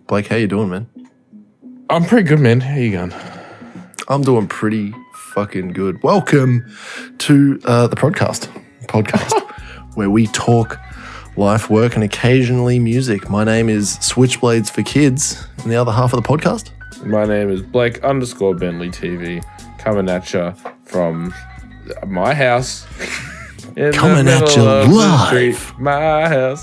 Blake, how you doing, man? I'm pretty good, man. How you going? I'm doing pretty fucking good. Welcome to the Prod.Cast where we talk life, work, and occasionally music. My name is Switchblades for Kids, and the other half of the podcast. My name is Blake_Bentley TV, coming at you from my house. Coming at you live. My house.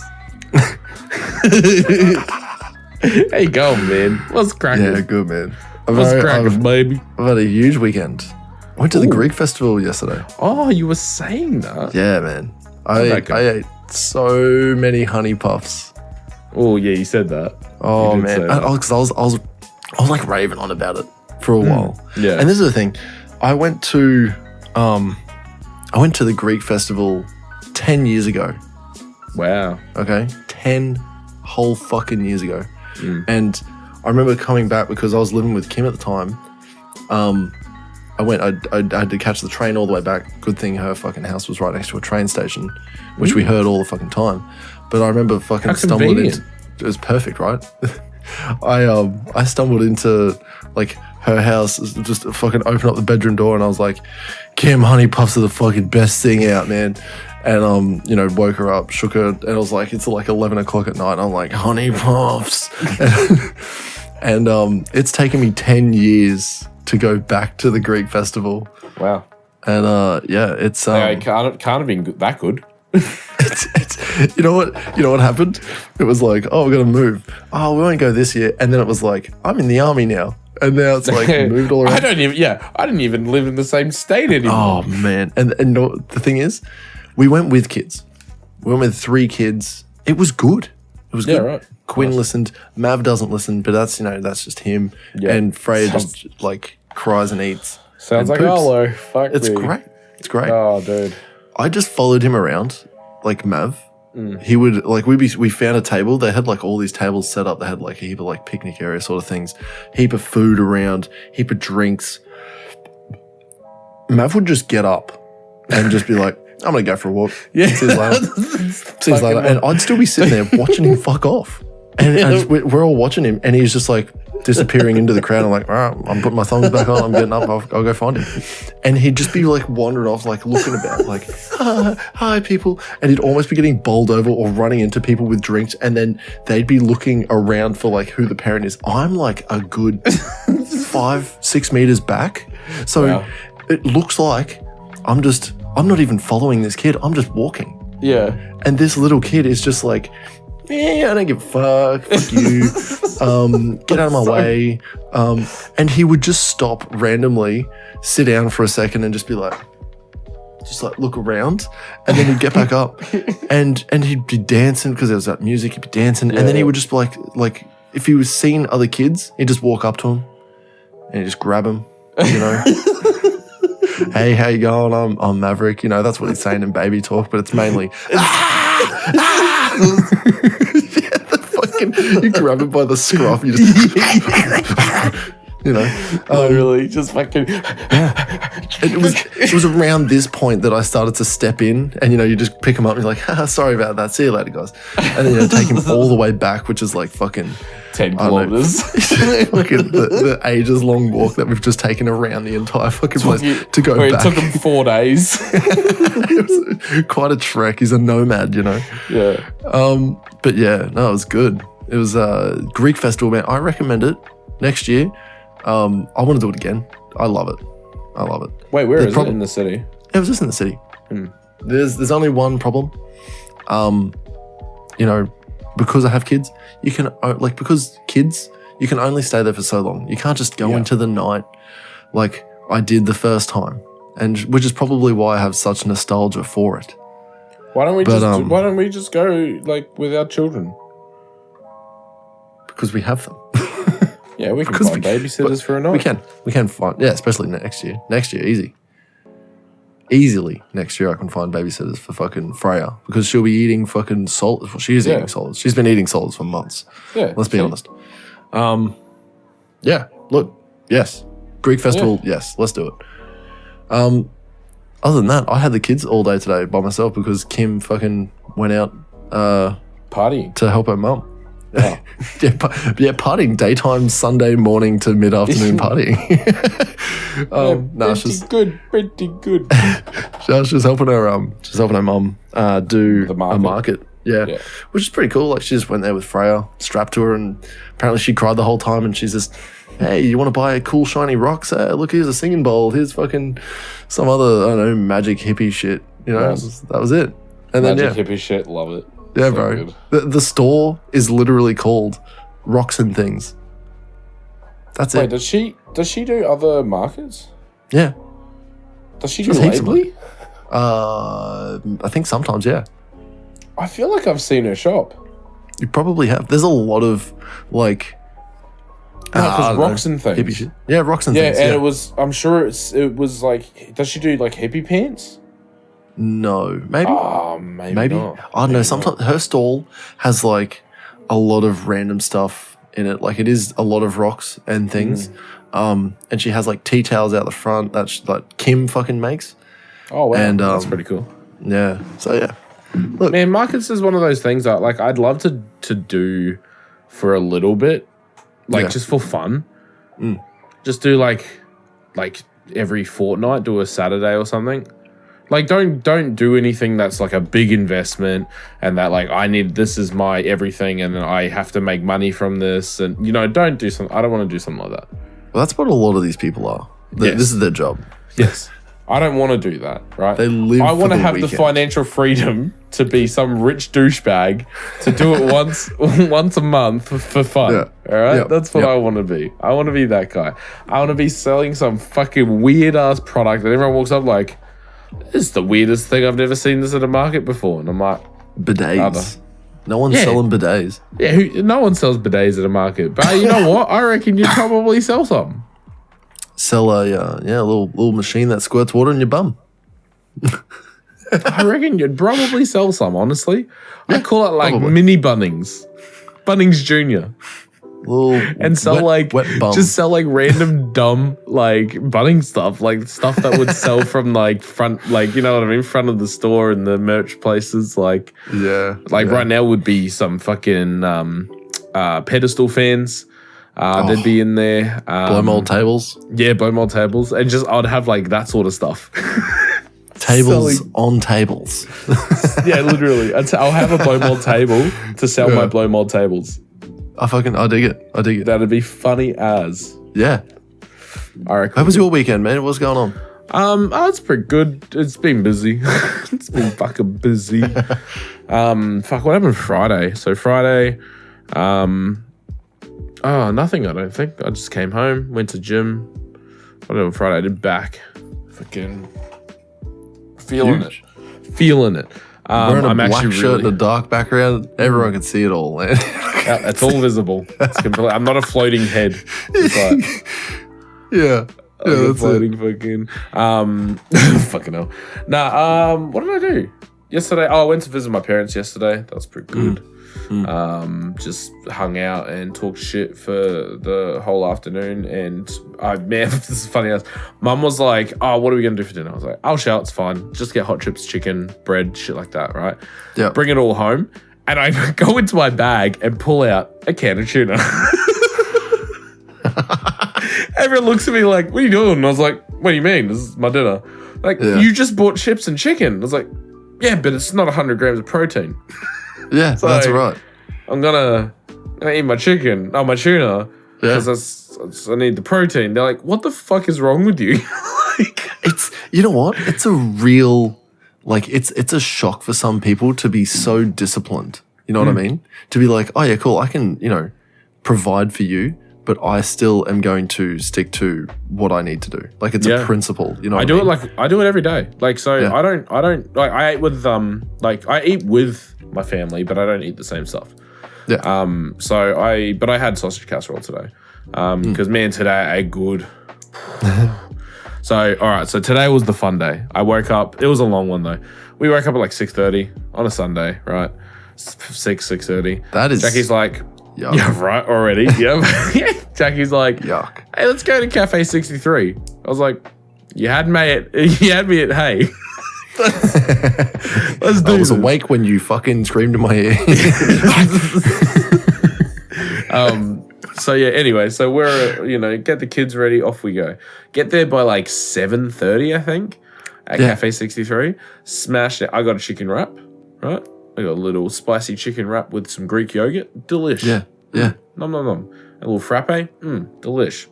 How you going, man? What's cracking? Yeah, good, man. What's cracking, baby? I've had a huge weekend. I went to the Greek festival yesterday. Oh, you were saying that? Yeah, man. I ate so many honey puffs. Oh, yeah, you said that. Oh, man. I was like raving on about it for a while. Yeah. And this is the thing. I went to the Greek festival 10 years ago. Wow. Okay? 10 whole fucking years ago. And I remember coming back because I was living with Kim at the time. I had to catch the train all the way back. Good thing her fucking house was right next to a train station, which we heard all the fucking time. But I remember fucking stumbling into it. Was perfect, right? I stumbled into like her house, just fucking opened up the bedroom door, and I was like, Kim, honey puffs are the fucking best thing out, man. And woke her up, shook her, and I was like, it's like 11 o'clock at night, and I'm like, honey puffs. and it's taken me 10 years to go back to the Greek festival. Wow. And it's it can't have been that good. it's you know what happened? It was like, oh, we're gonna move. Oh, we won't go this year. And then it was like, I'm in the army now. And now it's like moved all around. I didn't even live in the same state anymore. Oh man. And the thing is, we went with kids. We went with 3 kids. It was good. It was good. Right. Quinn listened. Mav doesn't listen, but that's just him. Yeah. And Freya just like cries and eats. Sounds and like Arlo. Fuck It's me. great. It's great. Oh, dude. I just followed him around, like Mav. He would like we found a table. They had like all these tables set up. They had like a heap of like picnic area sort of things, heap of food around, heap of drinks. Mav would just get up and just be like, I'm gonna go for a walk. Yeah. See you later. And I'd still be sitting there watching him fuck off. And we're all watching him, and he's just like disappearing into the crowd. I'm like, all right, I'm putting my thumbs back on. I'm getting up. I'll go find him. And he'd just be like wandering off, like looking about, like, hi, people. And he'd almost be getting bowled over or running into people with drinks. And then they'd be looking around for like who the parent is. I'm like a good 5-6 meters back. So It looks like I'm not even following this kid. I'm just walking. Yeah. And this little kid is just like, I don't give a fuck. Fuck you. Get out of my way. And he would just stop randomly, sit down for a second, and just be like, look around, and then he'd get back up, and he'd be dancing because there was that music. He'd be dancing, and then he would just be like if he was seeing other kids, he'd just walk up to him, and he'd just grab him, Hey, how you going? I'm Maverick. That's what he's saying in baby talk, but it's mainly you grab him by the scruff, you just really just fucking it was around this point that I started to step in, and you just pick him up and you're like, sorry about that, see you later, guys. And then take him all the way back, which is like fucking 10 kilometers. Fucking the ages long walk that we've just taken around the entire fucking place to go back. It took him 4 days. It was quite a trek. He's a nomad, Yeah. But yeah, no, it was good. It was a Greek festival, man. I recommend it next year. I want to do it again. I love it. Wait, where is it in the city? It was just in the city. There's only one problem. Because I have kids, you can you can only stay there for so long. You can't just go into the night like I did the first time, and which is probably why I have such nostalgia for it. Why don't we just go like with our children? Because we have them. Yeah, we can find babysitters for a night. We can find, especially next year. Next year, easily next year I can find babysitters for fucking Freya, because she'll be eating fucking solids. Well, she is eating solids. She's been eating solids for months. Yeah, let's be honest. Look, yes, Greek festival, yes, let's do it. Other than that, I had the kids all day today by myself because Kim fucking went out partying to help her mum. Oh. yeah, partying daytime, Sunday morning to mid-afternoon partying. Pretty good. She's helping her mum do The a market. Yeah, which is pretty cool. Like, she just went there with Freya, strapped to her, and apparently she cried the whole time. And she's just, hey, you want to buy a cool shiny rocks? Look, here's a singing bowl. Here's fucking some other, I don't know, magic hippie shit. You know, that was it. And magic then hippie shit, love it. Yeah, so bro. The store is literally called Rocks and Things. That's it. Does she do other markets? Yeah. Does she do Labley? I think sometimes, yeah. I feel like I've seen her shop. You probably have. There's a lot of like rocks and things. Hippie shit. Yeah, rocks and things. Yeah, and it was. I'm sure it was like. Does she do like hippie pants? No, maybe. Maybe. Not. I don't know. Sometimes her stall has like a lot of random stuff in it. Like, it is a lot of rocks and things. And she has like tea towels out the front that Kim fucking makes. Oh wow, and that's pretty cool. Yeah. So yeah. Look, man, markets is one of those things that like I'd love to do for a little bit, like just for fun. Just do like every fortnight, do a Saturday or something. Like, don't do anything that's like a big investment and that like this is my everything and then I have to make money from this, and don't do something. I don't want to do something like that. Well, that's what a lot of these people are. This is their job. Yes. I don't want to do that, right? They live I want to have weekend. the financial freedom to be some rich douchebag to do it once a month for fun. Yeah. All right? Yep. That's what I want to be. I want to be that guy. I want to be selling some fucking weird ass product that everyone walks up like, this is the weirdest thing. I've never seen this at a market before. And I'm like, bidets. No one's selling bidets. Yeah, no one sells bidets at a market. But you know what? I reckon you'd probably sell some. Sell a little machine that squirts water in your bum. I reckon you'd probably sell some, honestly. Yeah, I'd call it like probably. mini Bunnings. Bunnings Junior. And sell wet bum. just sell like random dumb like Bunnings stuff, like stuff that would sell from like front, like, you know what I mean, front of the store and the merch places, like right now would be some fucking pedestal fans. They'd be in there. Blow mold tables. Yeah, blow mold tables. And just I'd have like that sort of stuff. Tables on tables. Yeah, literally. I'll have a blow mold table to sell my blow mold tables. I dig it. That'd be funny as. Yeah. I reckon. How was your weekend, man? What's going on? It's pretty good. It's been busy. It's been fucking busy. What happened Friday? So Friday, nothing, I don't think. I just came home, went to gym. What did I do Friday? I did back. Fucking feeling it. Wearing a I'm black actually shirt and a dark background. Everyone can see it all, man. It's all visible. It's complete. I'm not a floating head. It's yeah. That's floating fucking. Fucking hell. Nah. What did I do yesterday? I went to visit my parents yesterday. That was pretty good. Just hung out and talked shit for the whole afternoon. And this is funny as Mum was like, "Oh, what are we gonna do for dinner?" I was like, "I'll shout. It's fine. Just get hot chips, chicken, bread, shit like that, right? Yeah. Bring it all home." And I go into my bag and pull out a can of tuna. Everyone looks at me like, "What are you doing?" And I was like, "What do you mean? This is my dinner." Like, you just bought chips and chicken. I was like, "Yeah, but it's not 100 grams of protein." Yeah, so that's right. I'm gonna eat my chicken, my tuna, because I need the protein. They're like, "What the fuck is wrong with you?" It's, you know what? It's a real, like, it's a shock for some people to be so disciplined. You know what I mean? To be like, "Oh yeah, cool. I can, provide for you, but I still am going to stick to what I need to do." Like, it's a principle. You know, I do it every day. Like, so I don't like, I ate with I eat with my family, but I don't eat the same stuff. Yeah. But I had sausage casserole today. Because man, today I ate good. So, all right. So today was the fun day. I woke up. It was a long one though. We woke up at like 6:30 on a Sunday, right? 6:30. That is. Jackie's like, yuck. yeah, right, already. Yeah. Jackie's like, yuck. Hey, let's go to Cafe 63. I was like, you had me at hey. Let's do I was this. awake when you fucking screamed in my ear. So yeah, anyway, so we're, get the kids ready, off we go. Get there by like 7:30, I think, at Cafe 63. Smashed it. I got a chicken wrap, right? I got a little spicy chicken wrap with some Greek yogurt. Delish. Yeah. Nom nom nom. A little frappe. Delish.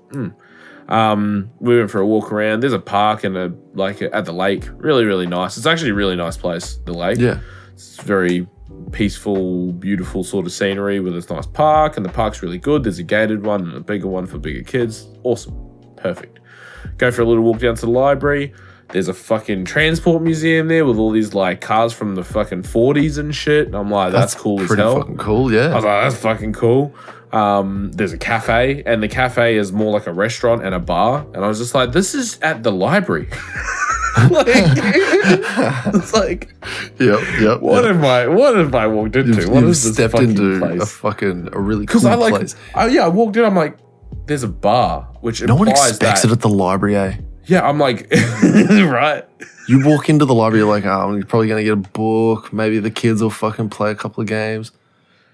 We went for a walk around. There's a park and at the lake. Really, really nice. It's actually a really nice place, the lake. Yeah. It's very peaceful, beautiful sort of scenery with this nice park, and the park's really good. There's a gated one and a bigger one for bigger kids. Awesome. Perfect. Go for a little walk down to the library. There's a fucking transport museum there with all these like cars from the fucking 40s and shit. And I'm like, that's cool as hell. Pretty fucking cool, yeah. I was like, that's fucking cool. There's a cafe, and the cafe is more like a restaurant and a bar. And I was just like, this is at the library. It's like, yep. What have I walked into? What is this stepped fucking into place? a really cool place. I walked in. I'm like, there's a bar, which no one implies expects it at the library, eh? Yeah, I'm like, right. You walk into the library, you're like, I'm probably gonna get a book. Maybe the kids will fucking play a couple of games.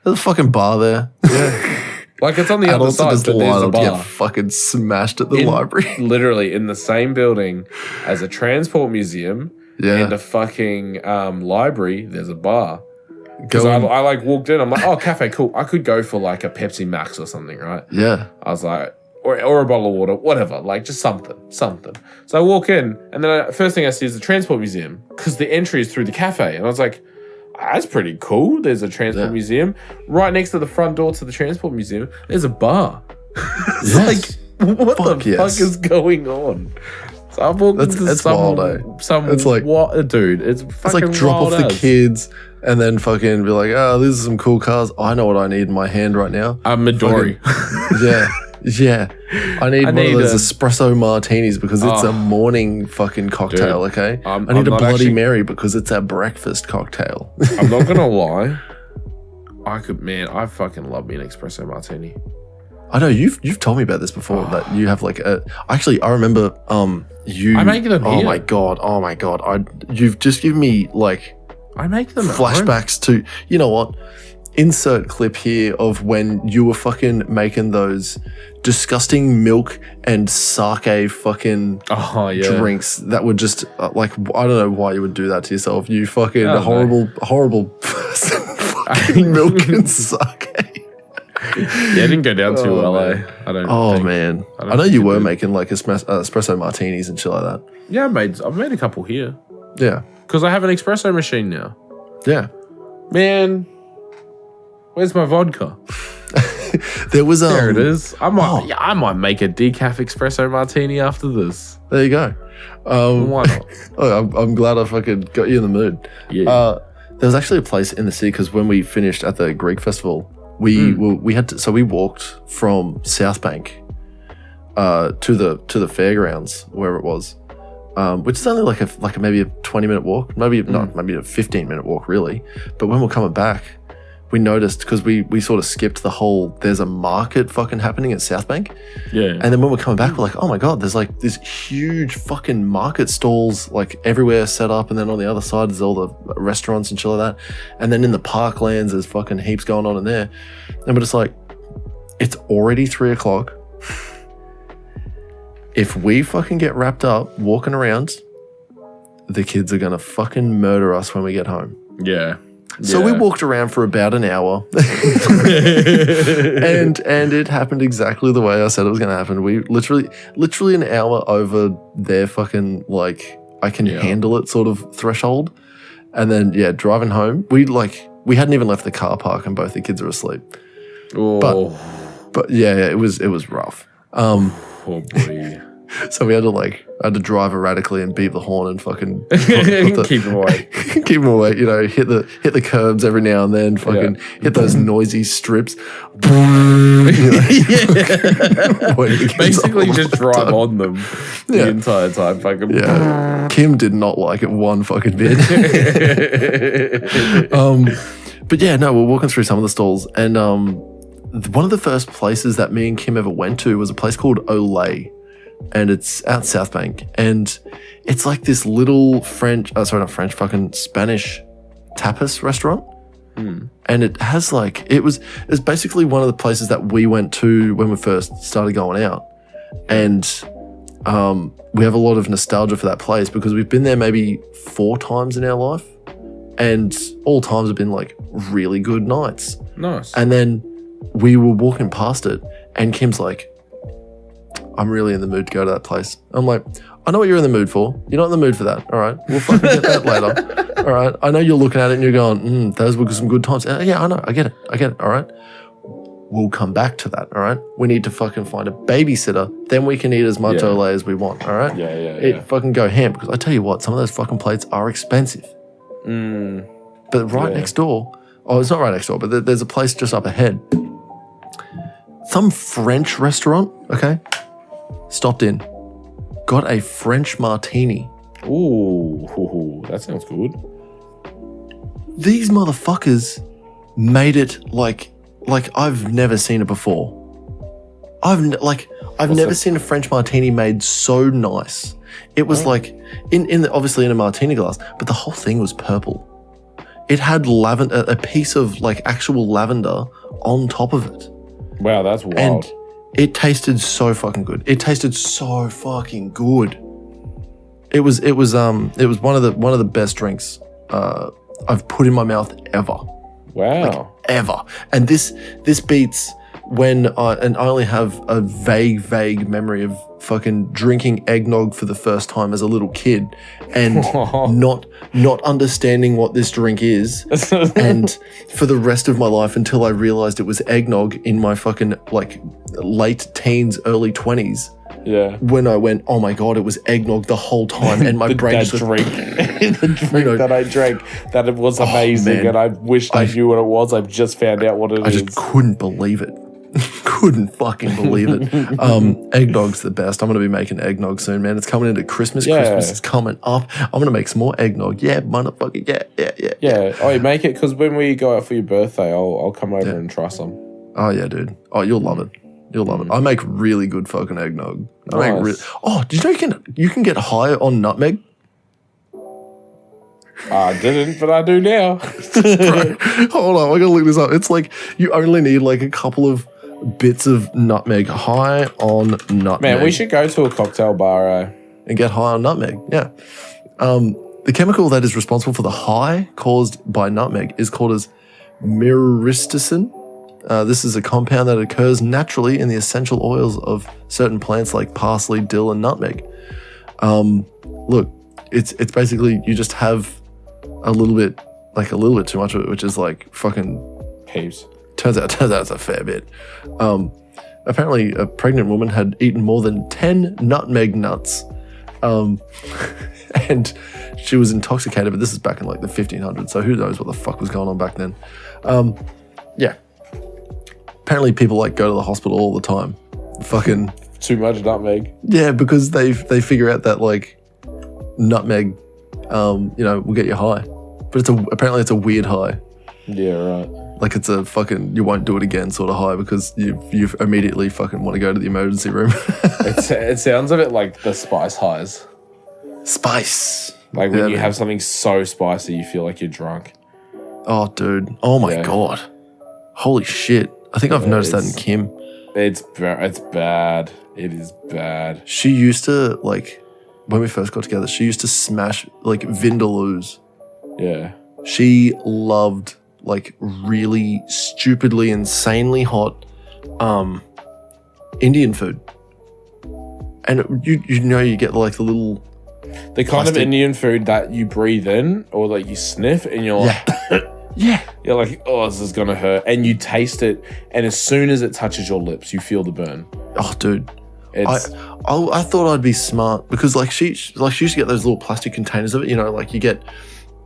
There's a fucking bar there. Yeah. Like, it's on the other side, but there's a bar. Get fucking smashed at the library. Literally in the same building as a transport museum and a fucking library, there's a bar. Because I like walked in, I'm like, oh, cafe, cool. I could go for like a Pepsi Max or something, right? Yeah. I was like, or a bottle of water, whatever, like just something. So I walk in, and then first thing I see is the transport museum, because the entry is through the cafe. And I was like, that's pretty cool. There's a transport museum. Right next to the front door to the transport museum, there's a bar. It's like, what the fuck is going on? So I walked into it's wild, eh? It's like, what, dude? It's fucking like drop wild off the kids and then fucking be like, oh, these are some cool cars. I know what I need in my hand right now. Midori. Yeah. I need one of those espresso martinis because it's a morning fucking cocktail, okay? I need a Bloody Mary because it's a breakfast cocktail. I'm not going to lie. I fucking love me an espresso martini. I know you've told me about this before that you have like actually I remember I make them here. Oh my god. You've just given me like I make them flashbacks to, you know what? Insert clip here of when you were fucking making those disgusting milk and sake fucking drinks that were just like, I don't know why you would do that to yourself. You fucking horrible person. Fucking milk and sake. Yeah, it didn't go down too well, eh? I don't. Oh man, I know you were making like espresso martinis and shit like that. Yeah, I've made a couple here. Yeah, because I have an espresso machine now. Yeah, man. Where's my vodka? There was there it is. I might make a decaf espresso martini after this. There you go. Why not? I'm glad I fucking got you in the mood. Yeah. There was actually a place in the city because when we finished at the Greek festival, we walked from South Bank to the fairgrounds where it was, which is only like maybe a 20-minute walk, maybe a 15-minute walk really. But when we're coming back, we noticed because we sort of skipped the whole there's a market fucking happening at South Bank. Yeah. And then when we're coming back, we're like, oh my God, there's like this huge fucking market stalls like everywhere set up. And then on the other side, there's all the restaurants and shit like that. And then in the parklands, there's fucking heaps going on in there. And we're just like, it's already 3:00. If we fucking get wrapped up walking around, the kids are going to fucking murder us when we get home. Yeah. So we walked around for about an hour and it happened exactly the way I said it was going to happen. We literally an hour over their fucking like, I can handle it sort of threshold. And then, driving home, we hadn't even left the car park and both the kids are asleep. Oh. But it was rough. Oh boy. So we had to drive erratically and beep the horn and fucking keep them awake. Keep them awake, hit the curbs every now and then, fucking hit those noisy strips. Basically just drive on them the entire time. Fucking Kim did not like it one fucking bit. But we're walking through some of the stalls and one of the first places that me and Kim ever went to was a place called Olay. And it's out South Bank. And it's like this little fucking Spanish tapas restaurant. And it has it's basically one of the places that we went to when we first started going out. And we have a lot of nostalgia for that place because we've been there maybe 4 times in our life. And all times have been like really good nights. Nice. And then we were walking past it and Kim's like, I'm really in the mood to go to that place. I'm like, I know what you're in the mood for. You're not in the mood for that. All right. We'll fucking get that later. All right. I know you're looking at it and you're going, those were some good times. Yeah, I know. I get it. All right. We'll come back to that. All right. We need to fucking find a babysitter. Then we can eat as much Olay as we want. All right. Yeah. Fucking go ham because I tell you what, some of those fucking plates are expensive. But next door, it's not right next door, but there's a place just up ahead. Some French restaurant, okay? Stopped in. Got a French martini. Ooh, that sounds good. These motherfuckers made it like I've never seen it before. I've never seen a French martini made so nice. It was like obviously in a martini glass, but the whole thing was purple. It had lavender, a piece of like actual lavender on top of it. Wow, that's wild. And it tasted so fucking good. It tasted so fucking good. It was one of the best drinks I've put in my mouth ever. Wow. Ever. And this beats when I only have a vague memory of fucking drinking eggnog for the first time as a little kid and not understanding what this drink is and for the rest of my life until I realized it was eggnog in my fucking like late teens, early 20s. Yeah. When I went, oh my God, it was eggnog the whole time and my brain just drink. The drink that I drank, that it was amazing and I wished I knew what it was. I've just found out what it is. I just couldn't believe it. Couldn't fucking believe it. Eggnog's the best. I'm going to be making eggnog soon, man. It's coming into Christmas. Yeah. Christmas is coming up. I'm going to make some more eggnog. Yeah, motherfucker. Yeah. Oh, you make it because when we go out for your birthday, I'll come over and try some. Oh, yeah, dude. Oh, you'll love it. You'll love it. I make really good fucking eggnog. Did you know you can get high on nutmeg? I didn't, but I do now. Bro, hold on, I gotta look this up. It's like you only need like a couple of bits of nutmeg. High on nutmeg. Man, we should go to a cocktail bar and get high on nutmeg. Yeah. The chemical that is responsible for the high caused by nutmeg is called as myristicin. This is a compound that occurs naturally in the essential oils of certain plants like parsley, dill, and nutmeg. Look, it's basically you just have a little bit too much of it, which is like fucking heaps. Turns out it's a fair bit. Apparently, a pregnant woman had eaten more than 10 nutmeg nuts, and she was intoxicated. But this is back in like the 1500s, so who knows what the fuck was going on back then? Yeah. Apparently, people like go to the hospital all the time. Fucking too much nutmeg. Yeah, because they figure out that like nutmeg, will get you high. But apparently it's a weird high. Yeah, right. Like it's a fucking you won't do it again sort of high because you immediately fucking want to go to the emergency room. It sounds a bit like the spice highs. Spice. Like when you have something so spicy, you feel like you're drunk. Oh, dude. Oh my God. Holy shit. I think I've noticed that in Kim. It's bad. It is bad. She used to like when we first got together. She used to smash like vindaloos. Yeah. She loved like really stupidly, insanely hot Indian food. And you get like the little kind plastic of Indian food that you breathe in or like you sniff and you're like yeah. You're like, oh, this is gonna hurt. And you taste it and as soon as it touches your lips, you feel the burn. Oh dude. I thought I'd be smart because like she used to get those little plastic containers of it, like you get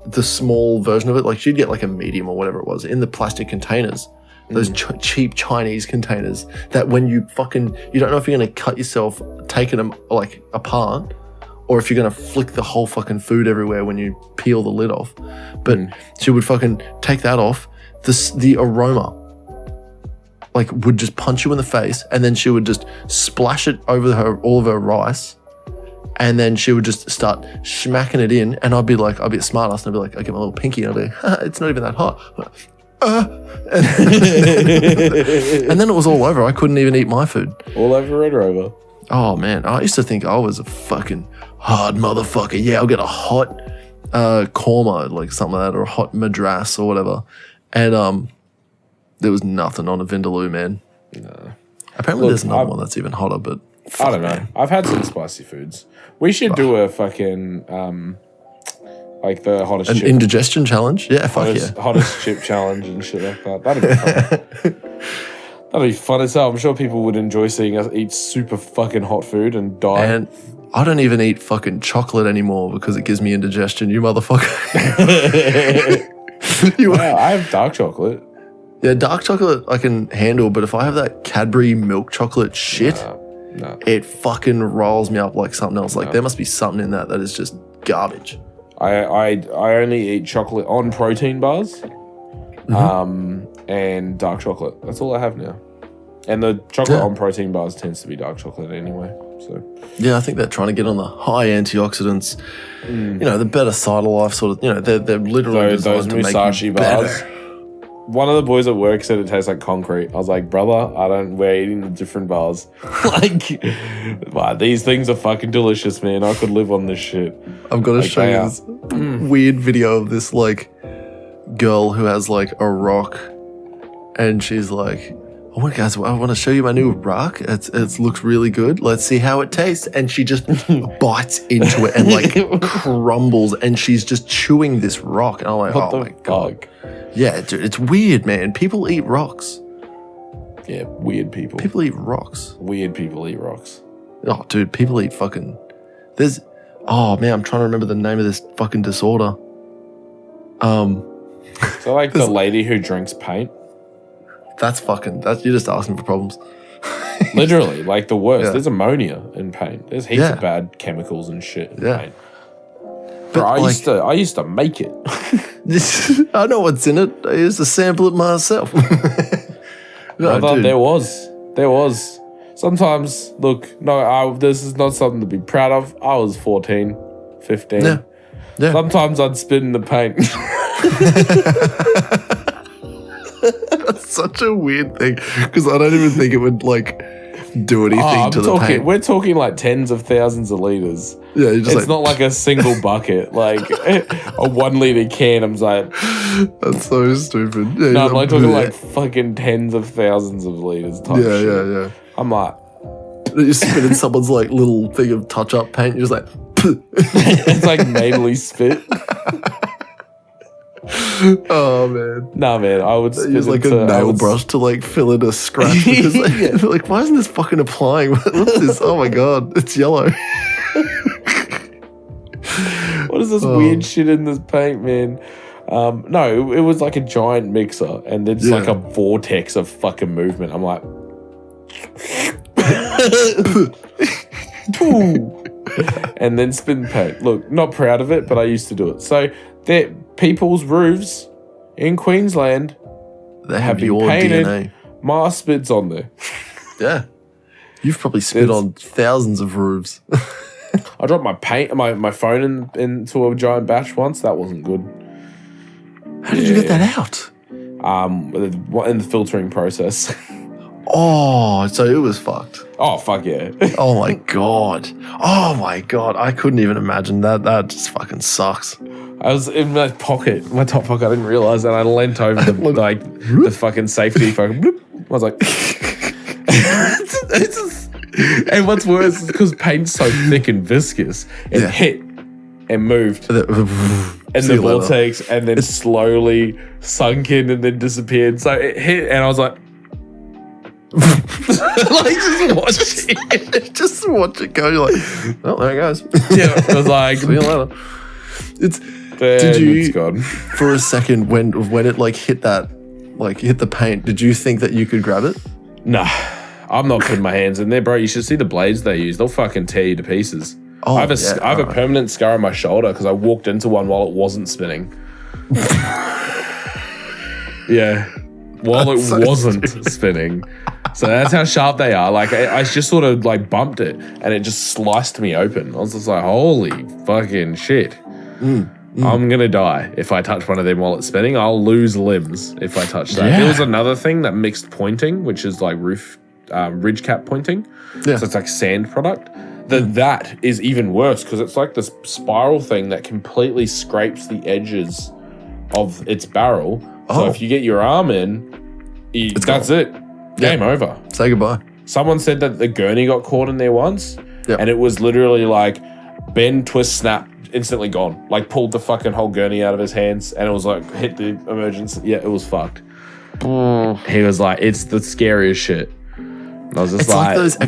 the small version of it, like she'd get like a medium or whatever it was in the plastic containers, those cheap Chinese containers that when you don't know if you're going to cut yourself taking them like apart or if you're going to flick the whole fucking food everywhere when you peel the lid off. But she would fucking take that off. The aroma like would just punch you in the face and then she would just splash it over all of her rice. And then she would just start smacking it in, and I'd be a smart ass, and I'd be like, I get my little pinky, and I'd be, it's not even that hot. And then it was all over. I couldn't even eat my food. All over Red Rover. Oh, man. I used to think I was a fucking hard motherfucker. Yeah, I'll get a hot korma, like something like that, or a hot madras or whatever. And there was nothing on a Vindaloo, man. No. Apparently there's another one that's even hotter, but I don't know. Man. I've had some spicy foods. We should do a fucking, like the hottest chip. Indigestion challenge? Yeah, fuck yeah. Hottest chip challenge and shit like that. That'd be fun. That'd be fun as hell. I'm sure people would enjoy seeing us eat super fucking hot food and die. And I don't even eat fucking chocolate anymore because it gives me indigestion, you motherfucker. I have dark chocolate. Yeah, dark chocolate I can handle, but if I have that Cadbury milk chocolate shit, it fucking rolls me up like something else. Like there must be something in that is just garbage. I only eat chocolate on protein bars, and dark chocolate. That's all I have now. And the chocolate on protein bars tends to be dark chocolate anyway. So yeah, I think they're trying to get on the high antioxidants. You know, the better side of life sort of. You know, they're literally those Musashi bars. One of the boys at work said it tastes like concrete. I was like, brother, we're eating the different bars. Like, wow, these things are fucking delicious, man. I could live on this shit. I've got to show you this weird video of this, like, girl who has, like, a rock. And she's like, oh my guys, I want to show you my new rock. It looks really good. Let's see how it tastes. And she just bites into it and, like, crumbles. And she's just chewing this rock. And I'm like, oh my God. Yeah, dude, it's weird, man. People eat rocks. Yeah, weird people. People eat rocks. Weird people eat rocks. Oh, dude, people eat fucking... Oh, man, I'm trying to remember the name of this fucking disorder. So, like, the lady who drinks paint? You're just asking for problems. Literally, like the worst. Yeah. There's ammonia in paint. There's heaps of bad chemicals and shit in paint. But I used to make it. I know what's in it. I used to sample it myself. There was. Sometimes, look, this is not something to be proud of. I was 14, 15. Yeah. Sometimes I'd spit in the paint. That's such a weird thing because I don't even think it would, like, do anything to the paint. We're talking like tens of thousands of liters. Yeah, it's not like a single bucket, like a 1 liter can. I'm like, that's so stupid. Yeah, no, I'm like talking like fucking tens of thousands of liters. Yeah. I'm like, you spit in someone's like little thing of touch-up paint. You're just like, it's like mainly spit. Oh man, man, I would use like a nail brush to like fill in a scratch because like why isn't this fucking applying? What's this? Oh my god, it's yellow. What is this weird shit in this paint, man? No, it was like a giant mixer and it's like a vortex of fucking movement. I'm like, and then spin paint. Look, not proud of it, but I used to do it. So people's roofs in Queensland, they have been painted. DNA. My spit's on there. Yeah, you've probably spit on thousands of roofs. I dropped my phone into a giant batch once. That wasn't good. How did you get that out? In the filtering process. Oh, so it was fucked. Oh, fuck yeah. Oh my god. I couldn't even imagine that. That just fucking sucks. I was in my top pocket. I didn't realize that. I leant over the fucking safety fucking bloop. I was like, and what's worse is because paint's so thick and viscous, it hit and moved. And the vortex and then slowly sunk in and then disappeared. So it hit and I was like, like just watch it go. You're like, oh, there it goes. Yeah, I was like, see you later. It's gone. For a second when it like hit the paint, did you think that you could grab it? Nah, I'm not putting my hands in there, bro. You should see the blades they use. They'll fucking tear you to pieces. Oh, I have a permanent scar on my shoulder because I walked into one while it wasn't spinning. Yeah, while it wasn't spinning. So that's how sharp they are. Like I just sort of like bumped it and it just sliced me open. I was just like, holy fucking shit. I'm going to die if I touch one of them while it's spinning. I'll lose limbs if I touch that. There was another thing, that mixed pointing, which is like ridge cap pointing. So it's like sand product. That is even worse because it's like this spiral thing that completely scrapes the edges of its barrel. So if you get your arm in, that's it. Game over. Say goodbye. Someone said that the gurney got caught in there once, and it was literally like bend, twist, snap, instantly gone. Like pulled the fucking whole gurney out of his hands, and it was like hit the emergency. Yeah, it was fucked. He was like, "It's the scariest shit." And I was just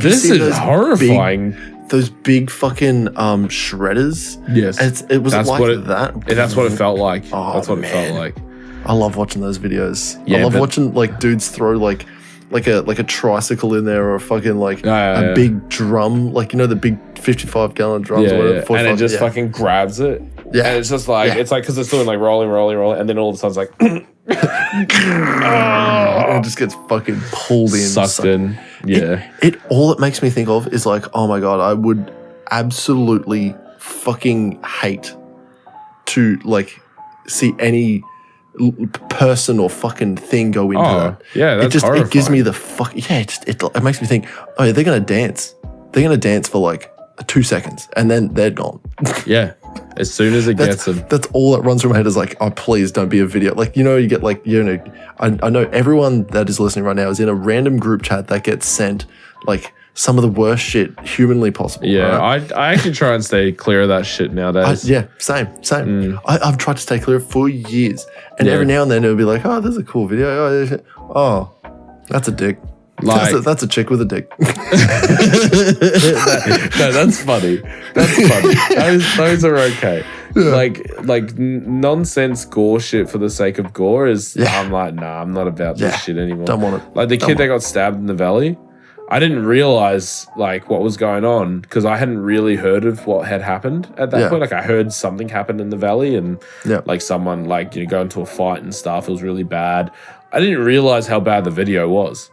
"This is horrifying." Those big fucking shredders. Yes, it was like that. That's what it felt like. That's what it felt like. I love watching those videos. I love watching like dudes throw like a tricycle in there or a fucking like a big drum, like the big 55-gallon drums. And it just fucking grabs it. Yeah, and it's just like it's like because it's doing like rolling, and then all of a sudden it's like and it just gets fucking pulled in, sucked in. Yeah, all it makes me think of is like, oh my god, I would absolutely fucking hate to like see any person or fucking thing go into that. Yeah, that's horrifying. It gives me the fuck. Yeah, it makes me think. Oh, yeah, they're gonna dance. They're gonna dance for like 2 seconds and then they're gone. Yeah, as soon as it gets them. That's all that runs through my head is like, oh, please don't be a video. Like, you get like, I know everyone that is listening right now is in a random group chat that gets sent like some of the worst shit humanly possible. Yeah, right? I actually try and stay clear of that shit nowadays. Same. I've tried to stay clear for years. And every now and then it'll be like, oh, there's a cool video. Oh, that's a dick. Like, that's a chick with a dick. No, that's funny. That's funny. Those are okay. Yeah. Like nonsense gore shit for the sake of gore is. Yeah. I'm like, nah, I'm not about this shit anymore. Don't want it. Like the kid that got stabbed in the valley. I didn't realize like what was going on because I hadn't really heard of what had happened at that point. Like I heard something happened in the valley and like someone like go into a fight and stuff. It was really bad. I didn't realize how bad the video was.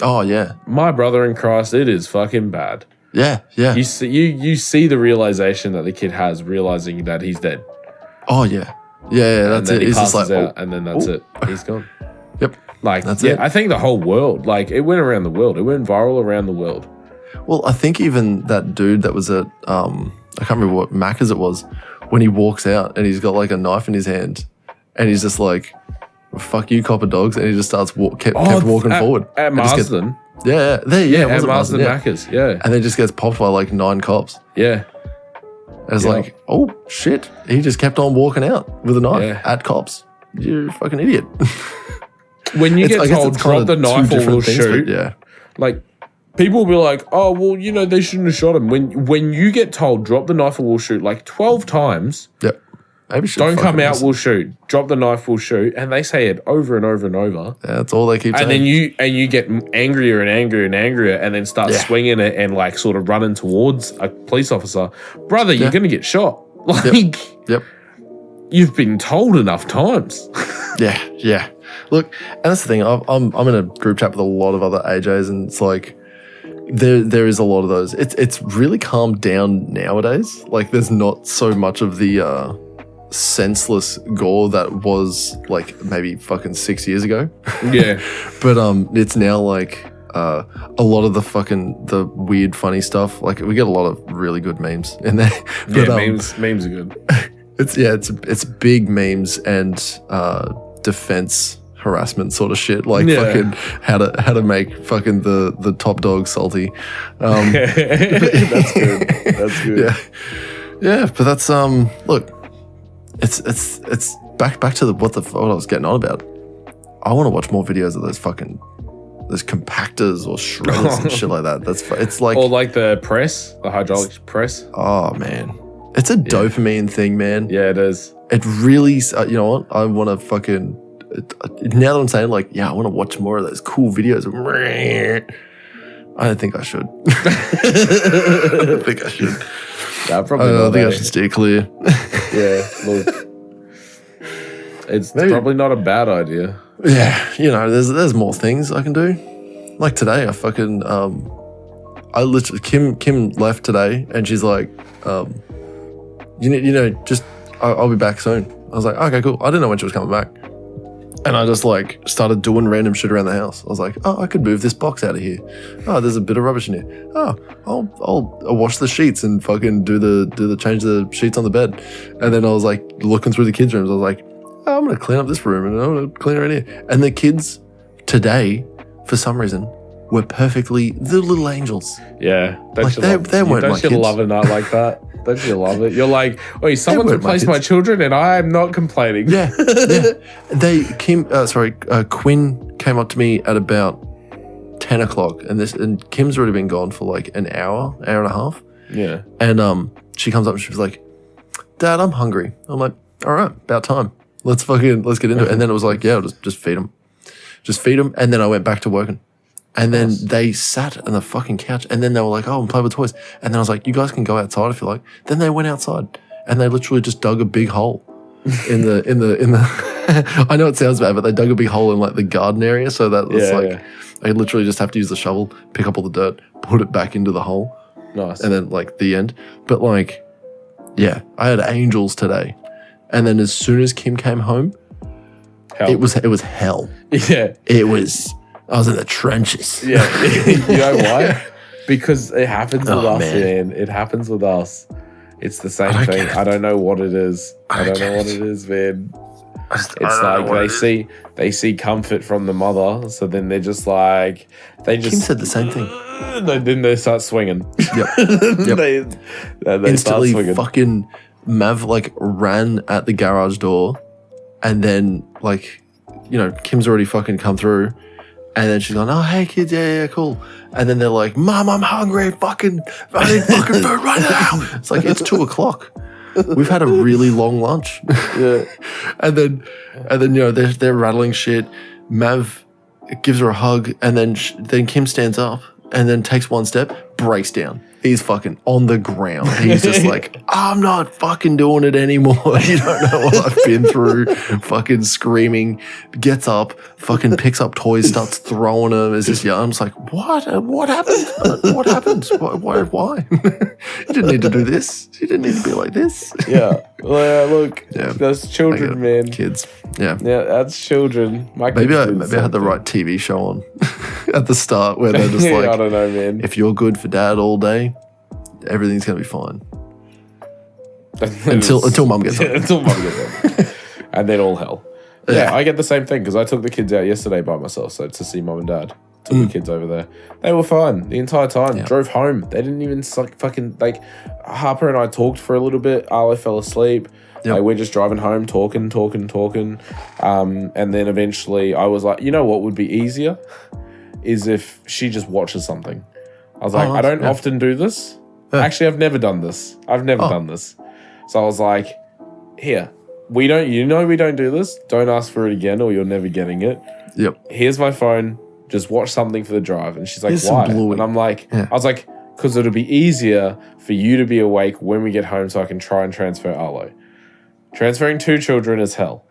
Oh yeah, my brother in Christ, it is fucking bad. Yeah. You see the realization that the kid has, realizing that he's dead. Oh yeah. That's it. He's just like, and then that's it. He's gone. Yep. Like that's it. I think the whole world, like it went around the world. It went viral around the world. Well, I think even that dude that was at I can't remember what Macca's it was, when he walks out and he's got like a knife in his hand, and he's just like, "Fuck you, copper dogs," and he just starts kept walking forward at Marsden. At Marsden Macca's, and then just gets popped by like 9 cops. Yeah, and it's like, oh shit, he just kept on walking out with a knife at cops. You're a fucking idiot. When you get told drop the knife or we'll shoot, like people will be like, oh well, they shouldn't have shot him. When you get told drop the knife or we'll shoot like 12 times, maybe don't come out, we'll shoot. Drop the knife, we'll shoot, and they say it over and over and over. Yeah, that's all they keep saying. And then you get angrier and angrier and angrier, and then start swinging it and like sort of running towards a police officer. Brother, you're gonna get shot. Like, you've been told enough times. Yeah. Look, and that's the thing. I'm in a group chat with a lot of other AJs, and it's like there is a lot of those. It's really calmed down nowadays. Like, there's not so much of the senseless gore that was like maybe fucking 6 years ago. Yeah. But it's now like a lot of the weird funny stuff. Like, we get a lot of really good memes in there. But, memes are good. It's big memes and defense harassment sort of shit, like fucking how to make fucking the top dog salty. That's good. Yeah, but that's look, it's back to what I was getting on about. I want to watch more videos of those compactors or shredders and shit like that. It's like, or like the hydraulic press. Oh man, it's a dopamine thing, man. Yeah, it is. It really, you know what? I want to fucking, now that I'm saying like, I want to watch more of those cool videos. I don't think I should. I don't think I should. I think I should steer clear. Yeah, look. It's probably not a bad idea. Yeah, there's more things I can do. Like today, I fucking, I literally, Kim left today and she's like, just I'll be back soon. I was like, okay, cool. I didn't know when she was coming back. And I just like started doing random shit around the house. I was like, oh, I could move this box out of here. Oh, there's a bit of rubbish in here. Oh, I'll wash the sheets and fucking do the change the sheets on the bed. And then I was like looking through the kids' rooms. I was like, oh, I'm gonna clean up this room and I'm gonna clean around here. And the kids today, for some reason, were perfectly the little angels. Yeah, like they weren't my kids. Don't you love a night like that? Don't you love it? You're like, wait, someone's replaced my children and I'm not complaining. Yeah. Quinn came up to me at about 10 o'clock and Kim's already been gone for like an hour and a half. Yeah. And she comes up and she was like, Dad, I'm hungry. I'm like, all right, about time. Let's get into it. And then it was like, yeah, I'll just feed them. Just feed them. And then I went back to working. And then they sat on the fucking couch and then they were like, oh, I'm playing with toys. And then I was like, you guys can go outside if you like. Then they went outside and they literally just dug a big hole in the I know it sounds bad, but they dug a big hole in like the garden area. So that was they literally just have to use the shovel, pick up all the dirt, put it back into the hole. Nice. And then like the end. But like, yeah, I had angels today. And then as soon as Kim came home, it was hell. Yeah. I was in the trenches. Yeah. You know why? Because it happens with us, man. It happens with us. It's the same thing. I don't know what it is. I don't know what it is, man. It's like they see comfort from the mother, so then they're just like Kim said the same thing. Then they start swinging. Yep. they instantly start swinging. Fucking Mav like ran at the garage door, and then like, you know, Kim's already fucking come through. And then she's going, oh, hey, kids, yeah, cool. And then they're like, Mom, I'm hungry. I need fucking food right now. It's like, it's 2 o'clock. We've had a really long lunch. Yeah. and then you know, they're rattling shit. Mav gives her a hug. And then Kim stands up and then takes one step, breaks down. He's fucking on the ground. He's just like, I'm not fucking doing it anymore. You don't know what I've been through. Fucking screaming, gets up, fucking picks up toys, starts throwing them. It's just, yeah, I'm just like, what? What happened? What happened? Why? You didn't need to do this. You didn't need to be like this. Yeah. Well, look, that's children, man. Kids. Yeah. Yeah, that's children. Maybe I had the right TV show on at the start where they're just like, I don't know, man. If you're good for dad all day, everything's going to be fine. Until mum gets home. Until mum gets home. And then all hell. Yeah, I get the same thing because I took the kids out yesterday by myself, so to see mum and dad. Took the kids over there. They were fine the entire time. Yeah. Drove home. They didn't even fucking, like, Harper and I talked for a little bit. Arlo fell asleep. Yep. Like, we're just driving home, talking. And then eventually I was like, you know what would be easier? Is if she just watches something. I was like, I don't often do this. Yeah. Actually, I've never done this. I've never done this. So I was like, here, we don't do this. Don't ask for it again or you're never getting it. Yep. Here's my phone. Just watch something for the drive. And she's like, why? And I'm like, I was like, because it'll be easier for you to be awake when we get home so I can try and transfer Arlo. Transferring 2 children is hell.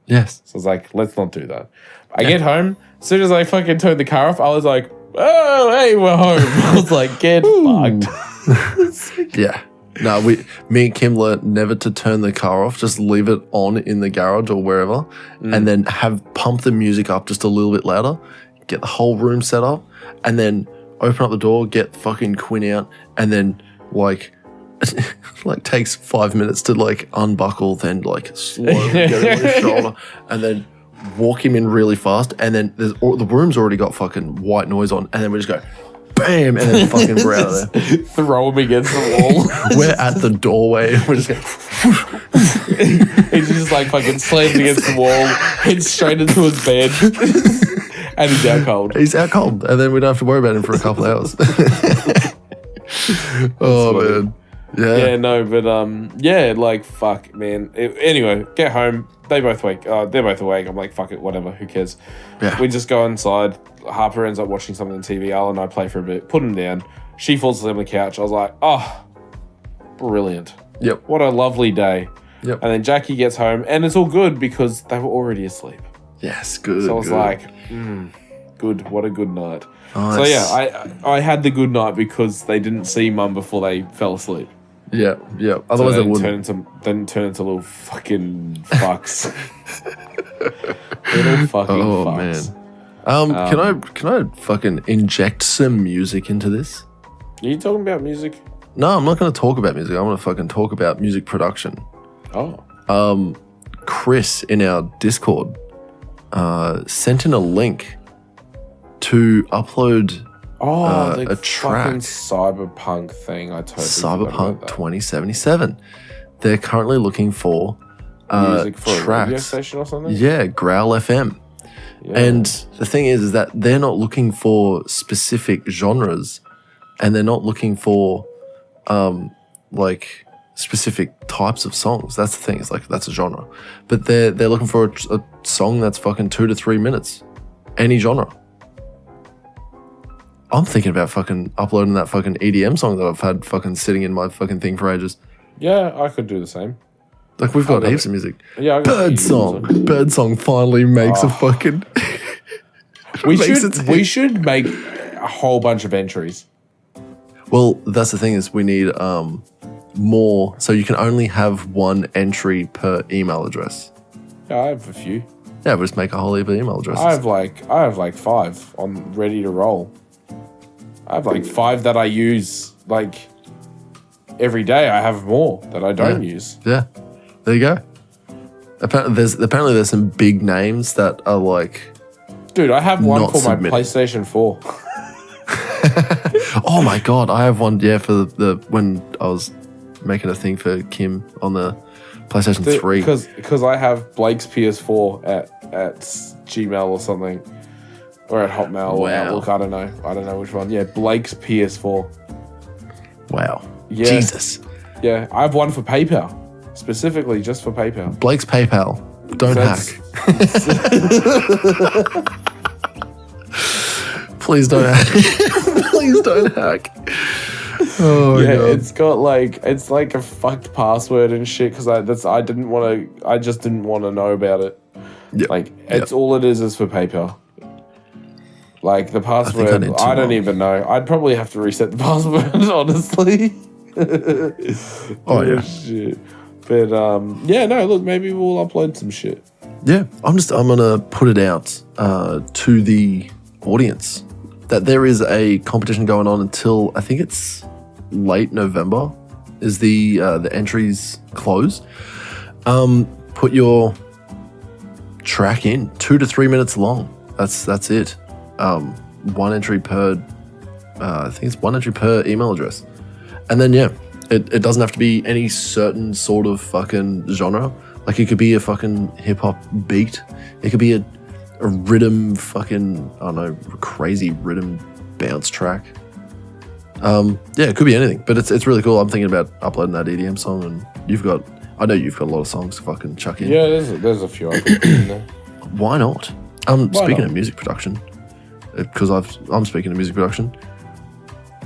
Yes. So I was like, let's not do that. I get home. As soon as I fucking turned the car off, I was like, oh, hey, we're home. I was like, get fucked. Yeah. No, me and Kim learned never to turn the car off. Just leave it on in the garage or wherever, and then pump the music up just a little bit louder. Get the whole room set up, and then open up the door. Get fucking Quinn out, and then like takes 5 minutes to like unbuckle, then like slowly get him on his shoulder, and then walk him in really fast. And then the room's already got fucking white noise on, and then we just go. Bam! And then fucking we're out of there. Throw him against the wall. We're at the doorway. We're just going. He's just like fucking slammed against the wall, hits straight into his bed, and he's out cold. He's out cold, and then we don't have to worry about him for a couple of hours. Oh man, yeah, no, but yeah, like fuck, man. Anyway, get home. They both wake. They're both awake. I'm like, fuck it, whatever. Who cares? Yeah. We just go inside. Harper ends up watching something on TV. Al and I play for a bit. Put him down. She falls asleep on the couch. I was like, oh, brilliant. Yep. What a lovely day. Yep. And then Jackie gets home, and it's all good because they were already asleep. Yes, good. So I was like, good. What a good night. Nice. So yeah, I had the good night because they didn't see Mum before they fell asleep. Yeah. Otherwise, they wouldn't. Turn into little fucking fucks. Little fucking fucks. Man. Can I fucking inject some music into this? Are you talking about music? No, I'm not going to talk about music. I want to fucking talk about music production. Oh. Chris in our Discord sent in a link to upload a track. Cyberpunk thing. I totally Cyberpunk 2077. They're currently looking for music for tracks. a radio station or something. Yeah, Growl FM. Yeah. And the thing is that they're not looking for specific genres, and they're not looking for like specific types of songs. That's the thing. It's like that's a genre, but they're looking for a song that's fucking 2 to 3 minutes, any genre. I'm thinking about fucking uploading that fucking EDM song that I've had fucking sitting in my fucking thing for ages. Yeah, I could do the same. Like we've got heaps of music. Yeah, Birdsong finally makes a fucking. We should make a whole bunch of entries. Well, that's the thing is we need more. So you can only have one entry per email address. Yeah, I have a few. Yeah, we'll just make a whole heap of email addresses. I have like 5 on ready to roll. I have like 5 that I use like every day. I have more that I don't use. Yeah, there you go. Apparently there's some big names that are like. Dude, I have one for submitted. my PlayStation 4. Oh my god, I have one. Yeah, for the when I was making a thing for Kim on the PlayStation 3. Because I have Blake's PS4 at Gmail or something. Or at Hotmail or Outlook, I don't know which one. Yeah, Blake's PS4. Wow. Yeah. Jesus. Yeah, I have one for PayPal. Specifically just for PayPal. Blake's PayPal. Don't hack. Please don't hack. Please don't hack. Oh yeah, God. it's like a fucked password and shit because I just didn't want to know about it. Yep. Like all it is for PayPal. Like the password, I don't even know. I'd probably have to reset the password, honestly. Oh yeah. Shit. But yeah, no, look, maybe we'll upload some shit. Yeah, I'm gonna put it out to the audience that there is a competition going on until I think it's late November is the entries close. Put your track in 2 to 3 minutes long. That's it. One entry per I think it's one entry per email address. And then it doesn't have to be any certain sort of fucking genre. Like it could be a fucking hip hop beat. It could be a rhythm fucking, I don't know, crazy rhythm bounce track. It could be anything, but it's really cool. I'm thinking about uploading that EDM song, and I know you've got a lot of songs to fucking chuck in. Yeah, there's a few I could put in there. Why not? Speaking of music production, because I'm speaking of music production,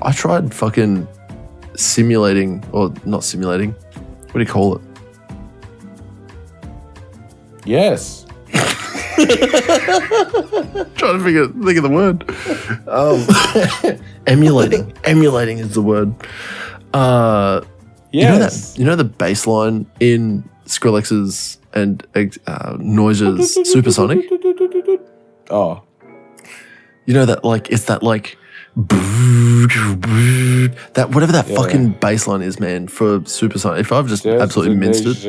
I tried fucking simulating, or not simulating, what do you call it? Yes. Trying to think of the word. Emulating is the word. Yes. You know the bass line in Skrillex's and Noise's Supersonic? Oh. You know that like it's that like that whatever that fucking bass line is, man, for Supersonic. If I've just absolutely minced it.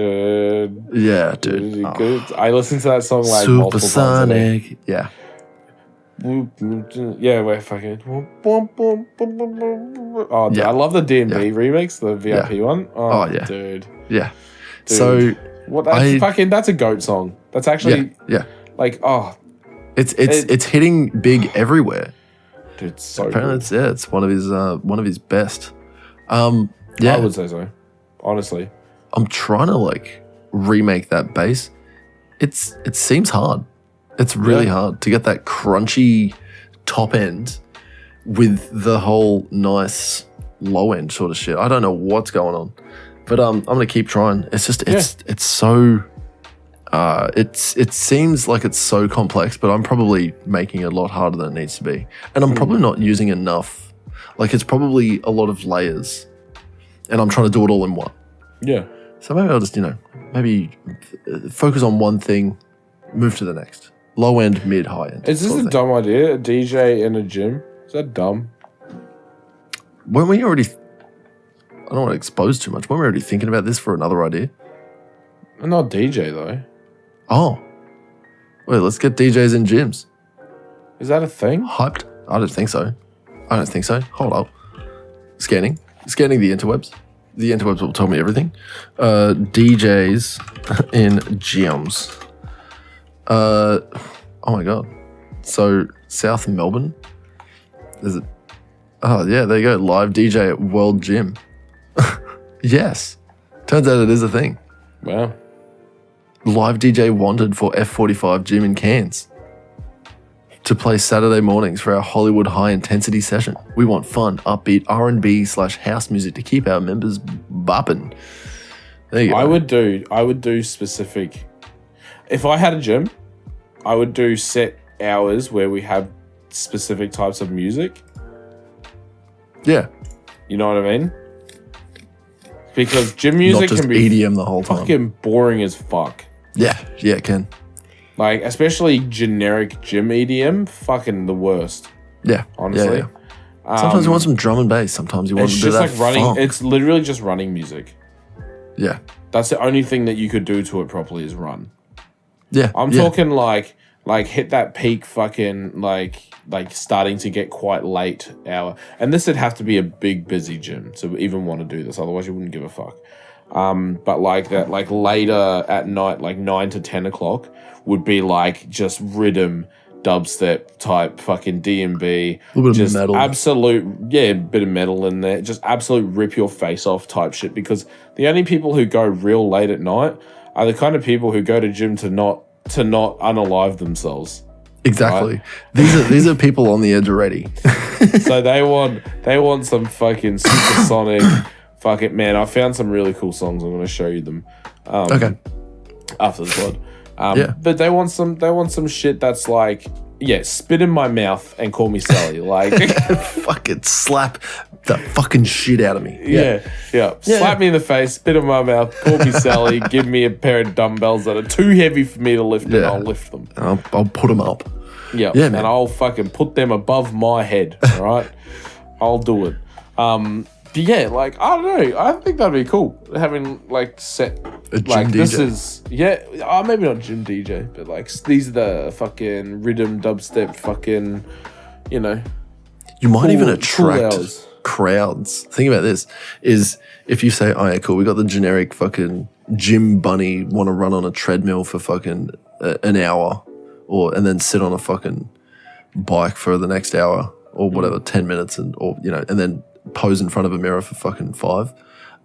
Yeah, dude. I listened to that song like multiple times. Supersonic. Yeah. Yeah, we're fucking. Oh, dude, I love the D&B remix, the VIP one. Oh, yeah, dude. Yeah. Dude. So what? That's a goat song. That's actually like it's hitting big everywhere. Dude, it's so apparently good. It's one of his best. I would say so. Honestly, I'm trying to like remake that bass. It seems hard. It's really hard to get that crunchy top end with the whole nice low end sort of shit. I don't know what's going on, but I'm gonna keep trying. It's just it's so it seems like it's so complex, but I'm probably making it a lot harder than it needs to be, and I'm probably not using enough. Like it's probably a lot of layers. and I'm trying to do it all in one. Yeah. So maybe I'll just, maybe focus on one thing, move to the next. Low end, mid, high end. Is this a dumb idea? A DJ in a gym? Is that dumb? Weren't we already... I don't want to expose too much. Weren't we already thinking about this for another idea? I'm not DJ, though. Oh. Wait, let's get DJs in gyms. Is that a thing? Hyped? I don't think so. Hold up. Scanning the interwebs. The interwebs will tell me everything. DJs in gyms. Oh my God. So, South Melbourne? Is it? Oh, yeah, there you go. Live DJ at World Gym. Yes. Turns out it is a thing. Wow. Live DJ wanted for F45 Gym in Cairns to play Saturday mornings for our Hollywood high-intensity session. We want fun, upbeat R&B/house music to keep our members bopping. There you go. I would do specific... If I had a gym, I would do set hours where we have specific types of music. Yeah. You know what I mean? Because gym music can be EDM the whole time. Fucking boring as fuck. Yeah, it can. Like, especially generic gym EDM, fucking the worst. Yeah, honestly. Yeah. Sometimes you want some drum and bass. Sometimes you want a bit of that funk. It's literally just running music. Yeah. That's the only thing that you could do to it properly is run. Yeah. I'm talking like hit that peak fucking like starting to get quite late hour. And this would have to be a big busy gym to even want to do this. Otherwise you wouldn't give a fuck. But like that, like later at night, like 9 to 10 o'clock would be like just rhythm, dubstep type fucking D&B. A little bit just of metal. Absolute, a bit of metal in there. Just absolute rip your face off type shit. Because the only people who go real late at night are the kind of people who go to gym to not unalive themselves. Exactly. Right? These are people on the edge already. So they want some fucking supersonic. Fuck it, man. I found some really cool songs. I'm going to show you them. Okay. After the pod. But they want some shit that's like, spit in my mouth and call me Sally. Like, fucking slap the fucking shit out of me. Yeah. Slap me in the face, spit in my mouth, call me Sally, give me a pair of dumbbells that are too heavy for me to lift, and I'll lift them. And I'll put them up. Yeah, man. And I'll fucking put them above my head. All right, I'll do it. But yeah, like, I don't know. I think that'd be cool having like set a gym like DJ. This is maybe not gym DJ, but like these are the fucking rhythm dubstep fucking, you might cool, even attract cool crowds. Think about this: is if you say, "Oh yeah, cool, we got the generic fucking gym bunny want to run on a treadmill for fucking an hour, and then sit on a fucking bike for the next hour or whatever, 10 minutes, and then pose in front of a mirror for fucking 5.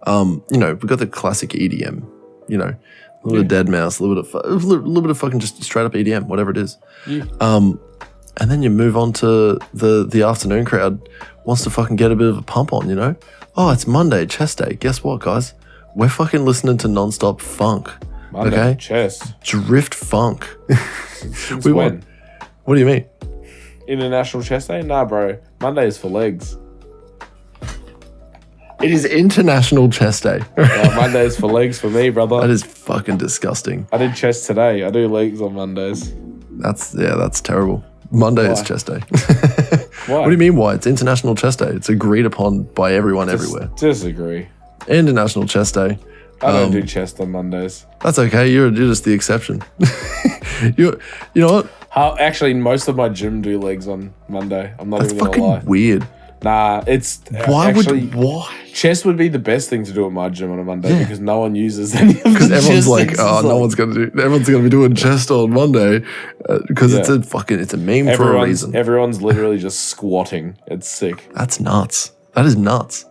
We've got the classic EDM, a little bit of dead mouse, a little bit of fucking just straight up EDM, whatever it is. Yeah. And then you move on to the afternoon crowd wants to fucking get a bit of a pump on, Oh, it's Monday, chest day. Guess what, guys? We're fucking listening to nonstop funk. Monday, okay? Chest. Drift funk. Since when? What do you mean? International Chest Day? Nah, bro. Monday is for legs. It is International Chest Day. Monday is for legs for me, brother. That is fucking disgusting. I did chest today. I do legs on Mondays. That's terrible. Monday is chest day. Why? What do you mean why? It's International Chest Day. It's agreed upon by everyone everywhere. Disagree. International Chest Day. I don't do chest on Mondays. That's okay. You're just the exception. You know what? Actually, most of my gym do legs on Monday. I'm not even going to lie. That's fucking weird. Nah, it's... Why? Chest would be the best thing to do at my gym on a Monday because no one uses any of the Because everyone's like, exercise. everyone's going to be doing chest on Monday because it's a meme for a reason. Everyone's literally just squatting. It's sick. That's nuts. That is nuts.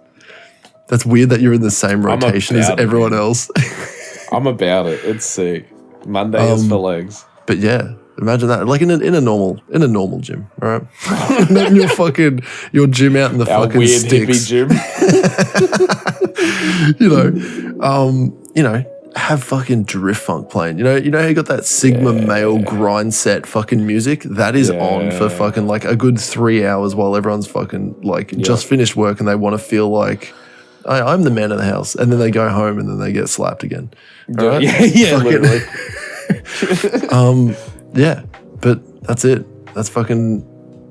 That's weird that you're in the same rotation as everyone else. I'm about it. It's sick. Monday is for legs. But yeah, imagine that. Like in a normal gym, all right? Not your gym out in the Our fucking weird sticks. hippie gym. Have fucking drift funk playing. You know how you got that Sigma male grind set fucking music? That is on for fucking like a good 3 hours while everyone's fucking like just finished work and they want to feel like I'm the man of the house. And then they go home and then they get slapped again. All right? Yeah, literally. Yeah, but that's it. That's fucking...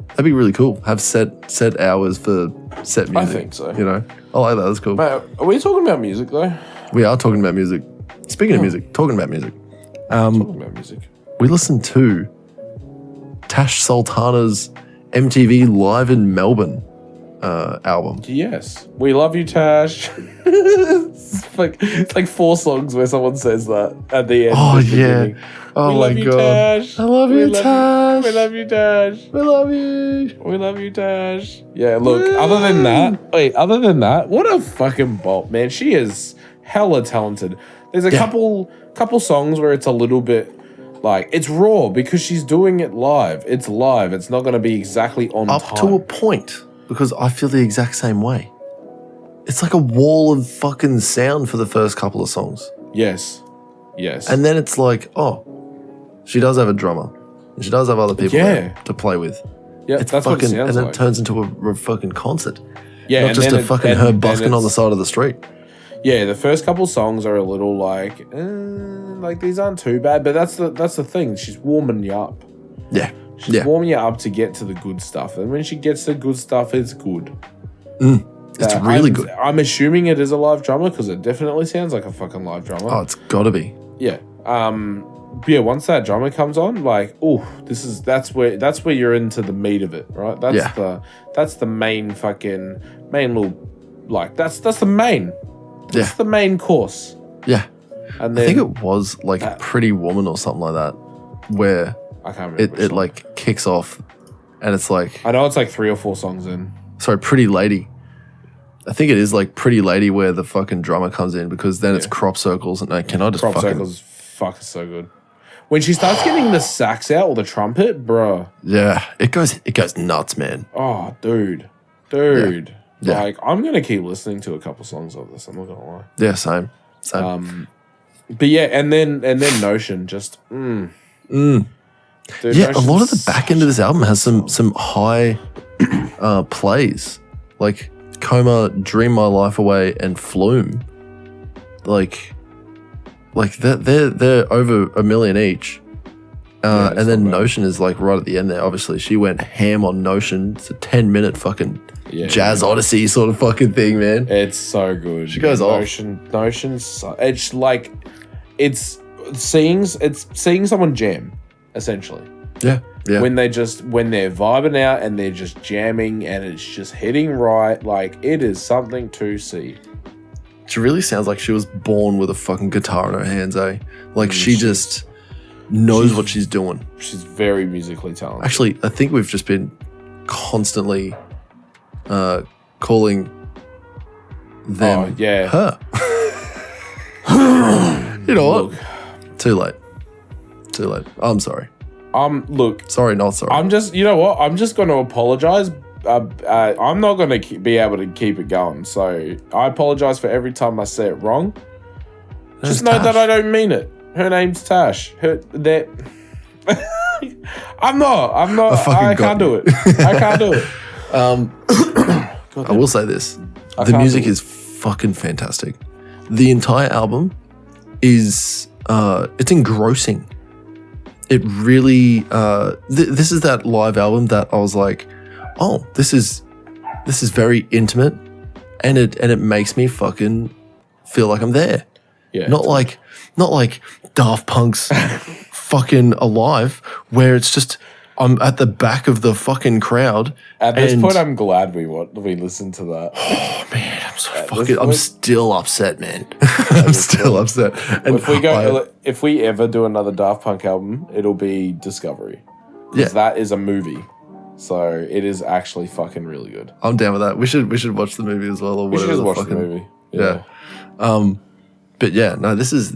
That'd be really cool. Have set hours for set music. I think so. You know? I like that. That's cool. Mate, are we talking about music, though? We are talking about music. Speaking of music, talking about music. Talking about music. We listened to Tash Sultana's MTV Live in Melbourne album. Yes. We love you, Tash. it's like 4 songs where someone says that at the end. Oh, yeah. Oh, we my love you, God. Tash. I love you, Tash. We love you, Tash. We love you. We love you, Tash. Yeah, look, other than that, what a fucking bolt, man. She is hella talented. There's a couple songs where it's a little bit like, it's raw because she's doing it live. It's live. It's not going to be exactly on time. Up to a point, because I feel the exact same way. It's like a wall of fucking sound for the first couple of songs. Yes. And then it's like, oh, she does have a drummer. And she does have other people there to play with. Yeah, it's that's fucking, what it sounds and then like. it turns into a fucking concert. Yeah, not just a fucking her busking on the side of the street. Yeah, the first couple songs are a little like these aren't too bad, but that's the thing. She's warming you up. Yeah. She's warming you up to get to the good stuff. And when she gets to the good stuff, it's good. It's really good. I'm assuming it is a live drummer because it definitely sounds like a fucking live drummer. Oh, it's gotta be. Yeah. Yeah, once that drummer comes on, like, that's where you're into the meat of it, right? That's the main little, like, that's the main. That's the main course. Yeah. And then I think it was like Pretty Woman or something like that, where I can't remember. it like kicks off and it's like, I know it's like 3 or 4 songs in. Sorry, Pretty Lady. I think it is like Pretty Lady where the fucking drummer comes in, because then it's crop circles and Crop circles fucking so good. When she starts getting the sax out or the trumpet, bro. Yeah, it goes nuts, man. Oh, dude. Yeah. Like, I'm gonna keep listening to a couple songs of this. I'm not gonna lie. Yeah, same. But yeah, and then Notion just. Dude, yeah, Notion's a lot of the back end of this album has some high plays, like Coma, Dream My Life Away, and Flume. Like they're over 1 million each. And then Notion is like right at the end there. Obviously, she went ham on Notion. It's a 10-minute fucking jazz odyssey sort of fucking thing, man. It's so good. She goes off. Notion's it's like it's seeing someone jam, essentially. Yeah. When they're vibing out and they're just jamming and it's just hitting right, like, it is something to see. She really sounds like she was born with a fucking guitar in her hands, eh? Like she just knows what she's doing. She's very musically talented. Actually, I think we've just been constantly calling them her. You know what? Too late. I'm sorry. Look. Sorry, not sorry. I'm just, you know what? I'm just going to apologize. I'm not going to be able to keep it going. So I apologize for every time I say it wrong. Just know that I don't mean it. Her name's Tash. I'm not. I can't do it. I can't do it. I will say this. The music is fucking fantastic. The entire album is, it's engrossing. It really, this is that live album that I was like, oh, this is very intimate, and it makes me fucking feel like I'm there. Yeah. Not like Daft Punk's fucking Alive, where it's just I'm at the back of the fucking crowd. At this point, I'm glad we listened to that. Oh man, I'm still upset, man. I'm still upset. And if we ever do another Daft Punk album, it'll be Discovery. Because that is a movie. So it is actually fucking really good. I'm down with that. We should watch the movie as well, or whatever. We should just watch the movie. Yeah. But yeah, no, this is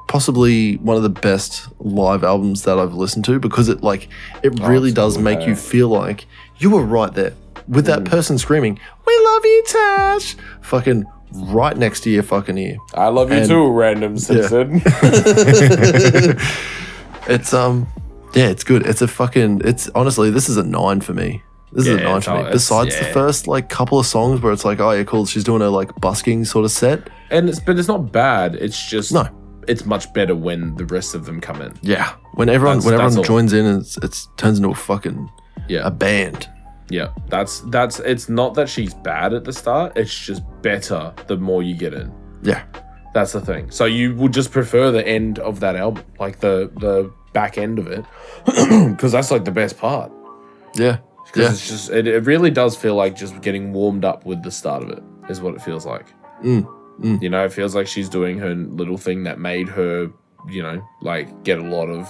possibly one of the best live albums that I've listened to, because it really does make you feel like you were right there with that person screaming, "We love you, Tash!" fucking right next to your fucking ear. I love you too, random citizen. It's it's good. It's honestly, this is a 9 for me. This is a 9 for me. Besides the first like couple of songs where it's like, oh yeah, cool, she's doing a like busking sort of set. But it's not bad. It's just it's much better when the rest of them come in. Yeah, when everyone joins in, and it turns into a fucking a band. Yeah, that's it's not that she's bad at the start. It's just better the more you get in. Yeah, that's the thing. So you would just prefer the end of that album, like the back end of it, because that's like the best part. Yeah. Because it's just, it really does feel like just getting warmed up with the start of it, is what it feels like. You know, it feels like she's doing her little thing that made her, you know, like get a lot of,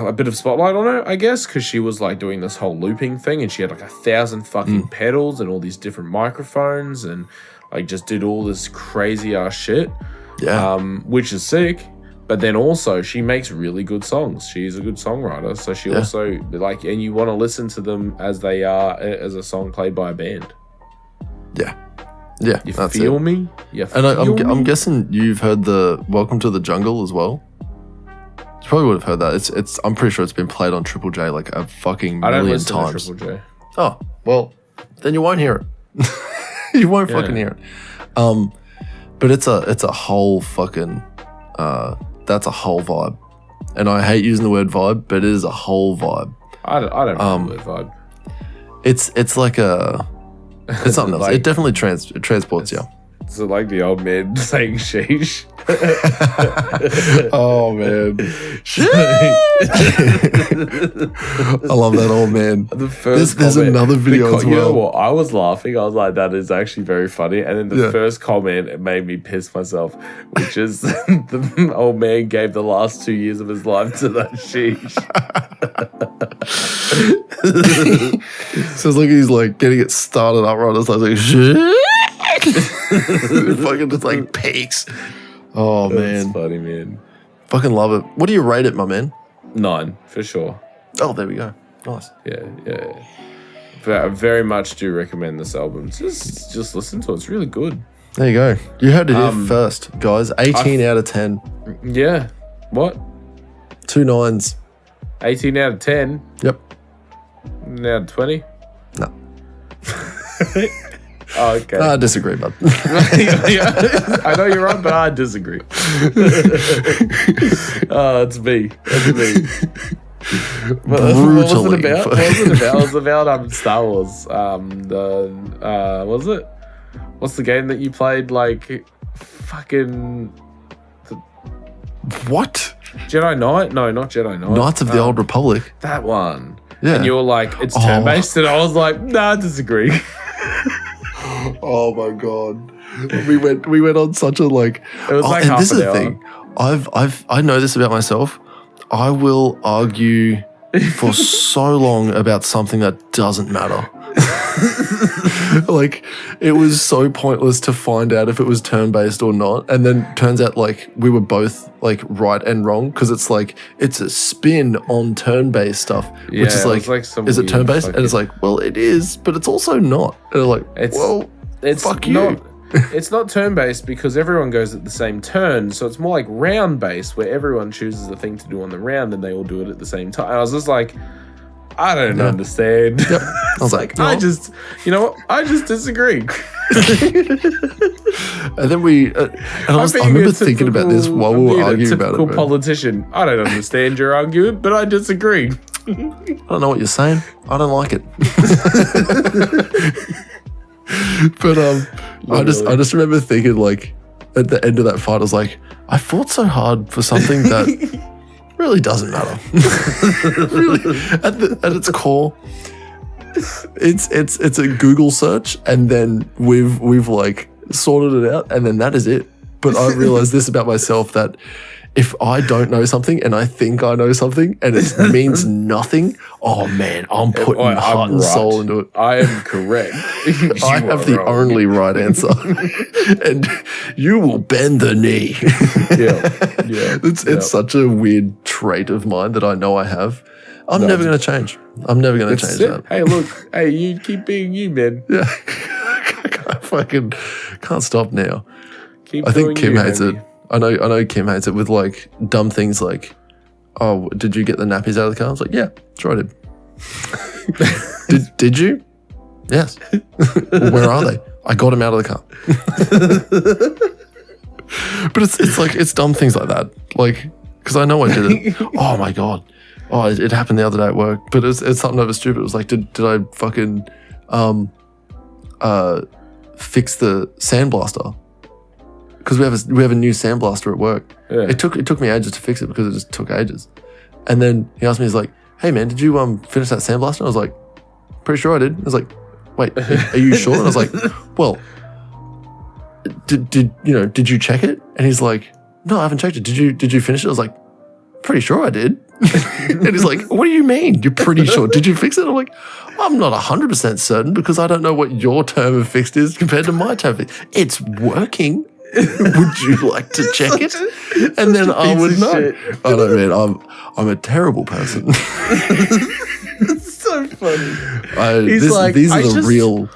a bit of spotlight on her, I guess, because she was like doing this whole looping thing and she had like 1,000 fucking pedals and all these different microphones and like just did all this crazy ass shit. Yeah. Which is sick. But then also, she makes really good songs. She's a good songwriter. So she also, like, and you want to listen to them as they are, as a song played by a band. Yeah. Yeah. You feel me? I'm guessing you've heard the Welcome to the Jungle as well. You probably would have heard that. I'm pretty sure it's been played on Triple J like a fucking million times. I don't listen to Triple J. Oh, well, then you won't hear it. You won't fucking hear it. But it's a whole fucking... that's a whole vibe, and I hate using the word vibe, but it is a whole vibe. I don't know the word vibe. It's like it's something else. Like, it definitely transports you. Is it like the old man saying sheesh? Oh man, I love that old man. There's another video as well. You know what? I was laughing. I was like, that is actually very funny. And then the first comment, it made me piss myself, which is the old man gave the last 2 years of his life to that sheesh. Sounds like he's like getting it started up right. It's like shit. Fucking just like peaks. Oh man, that's funny, man. Fucking love it. What do you rate it, my man? 9 for sure. Oh, there we go. Nice. Yeah. But I very much do recommend this album. Just listen to it. It's really good. There you go. You heard it here first, guys. 18 out of 10. Yeah. What? 2 9s. 18 out of 10. Yep. Out of 20. No. Oh, okay. I disagree, bud. I know you're right, but I disagree. Oh, it's me. What was it about? It was about Star Wars. Was it? What's the game that you played? Like, fucking. What? Jedi Knight? No, not Jedi Knight. Knights of the Old Republic. That one. Yeah. And you were like, it's turn-based, and I was like, nah, I disagree. Oh my god, we went on such a like. It was like half this an is the hour. Thing. I know this about myself. I will argue for so long about something that doesn't matter. Like, it was so pointless to find out if it was turn-based or not, and then turns out like we were both like right and wrong, because it's like it's a spin on turn-based stuff, which is like is it turn-based? And it's like, well, it is, but it's also not. And like, it's fuck you. It's not turn-based because everyone goes at the same turn, so it's more like round-based, where everyone chooses a thing to do on the round and they all do it at the same time. And I was just like, I don't understand. Yep. I was like, I just disagree. And then I remember thinking about this while we were arguing about it. Typical politician. I don't understand your argument, but I disagree. I don't know what you're saying. I don't like it. But I just remember thinking, like, at the end of that fight, I was like, I fought so hard for something that really doesn't matter. Really, at its core, it's a Google search, and then we've like sorted it out, and then that is it. But I realized this about myself, that if I don't know something and I think I know something and it means nothing, oh man, I'm putting heart and soul into it. I am correct. I have the only right answer. And you will bend the knee. Yeah. It's such a weird trait of mine that I know I have. I'm never going to change. I'm never going to change that. Hey, look. Hey, you keep being you, man. Yeah. I can't stop now. I think Kim hates it. I know Kim hates it with like dumb things like, oh, did you get the nappies out of the car? I was like, yeah, sure I did. did you? Yes. Well, where are they? I got them out of the car. But it's like, it's dumb things like that. Like, because I know I did it. Oh my God. Oh, it happened the other day at work. But it's something over stupid. It was like, did I fucking fix the sandblaster? Because we have a new sandblaster at work. Yeah. It took me ages to fix it because it just took ages. And then he asked me, he's like, hey man, did you finish that sandblaster? And I was like, pretty sure I did. I was like, wait, are you sure? And I was like, well, did you check it? And he's like, no, I haven't checked it. Did you finish it? I was like, pretty sure I did. And he's like, what do you mean? You're pretty sure? Did you fix it? I'm like, I'm not 100% certain because I don't know what your term of fixed is compared to my term of fixed. It's working. Would you like to check it? And then I would know. I don't mean I'm a terrible person. It's so funny. These are the real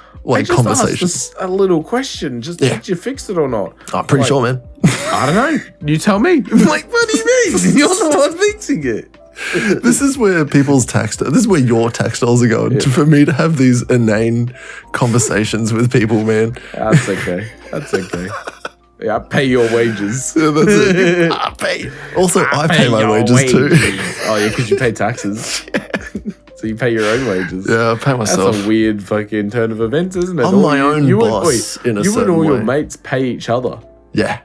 conversations. A little question. Did you fix it or not? I'm pretty sure, man. I don't know. You tell me. I'm like, what do you mean? You're the one fixing it. This is where this is where your tax dollars are going. Yeah. For me to have these inane conversations with people, man. That's okay. Yeah, I pay your wages. Yeah, that's it. I pay. Also, I pay my wages too. Oh yeah, because you pay taxes. So you pay your own wages. Yeah, I pay myself. That's a weird fucking turn of events, isn't it? I'm my own boss in a certain way. You and all your mates pay each other. Yeah.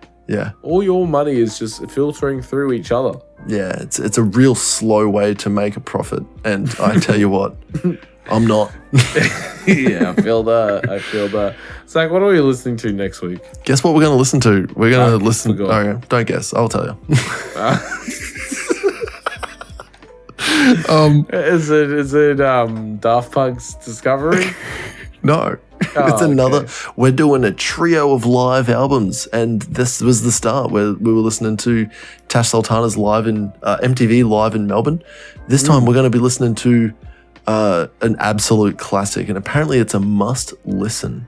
All your money is just filtering through each other. Yeah, it's a real slow way to make a profit. And I tell you what, I'm not. Yeah, I feel that. Zach, what are we listening to next week? Guess what we're going to listen to? We're going to listen. Okay, don't guess. I'll tell you. Is it Daft Punk's Discovery? No. It's another. Okay. We're doing a trio of live albums, and this was the start where we were listening to Tash Sultana's live in MTV Live in Melbourne. This time we're going to be listening to an absolute classic, and apparently it's a must listen.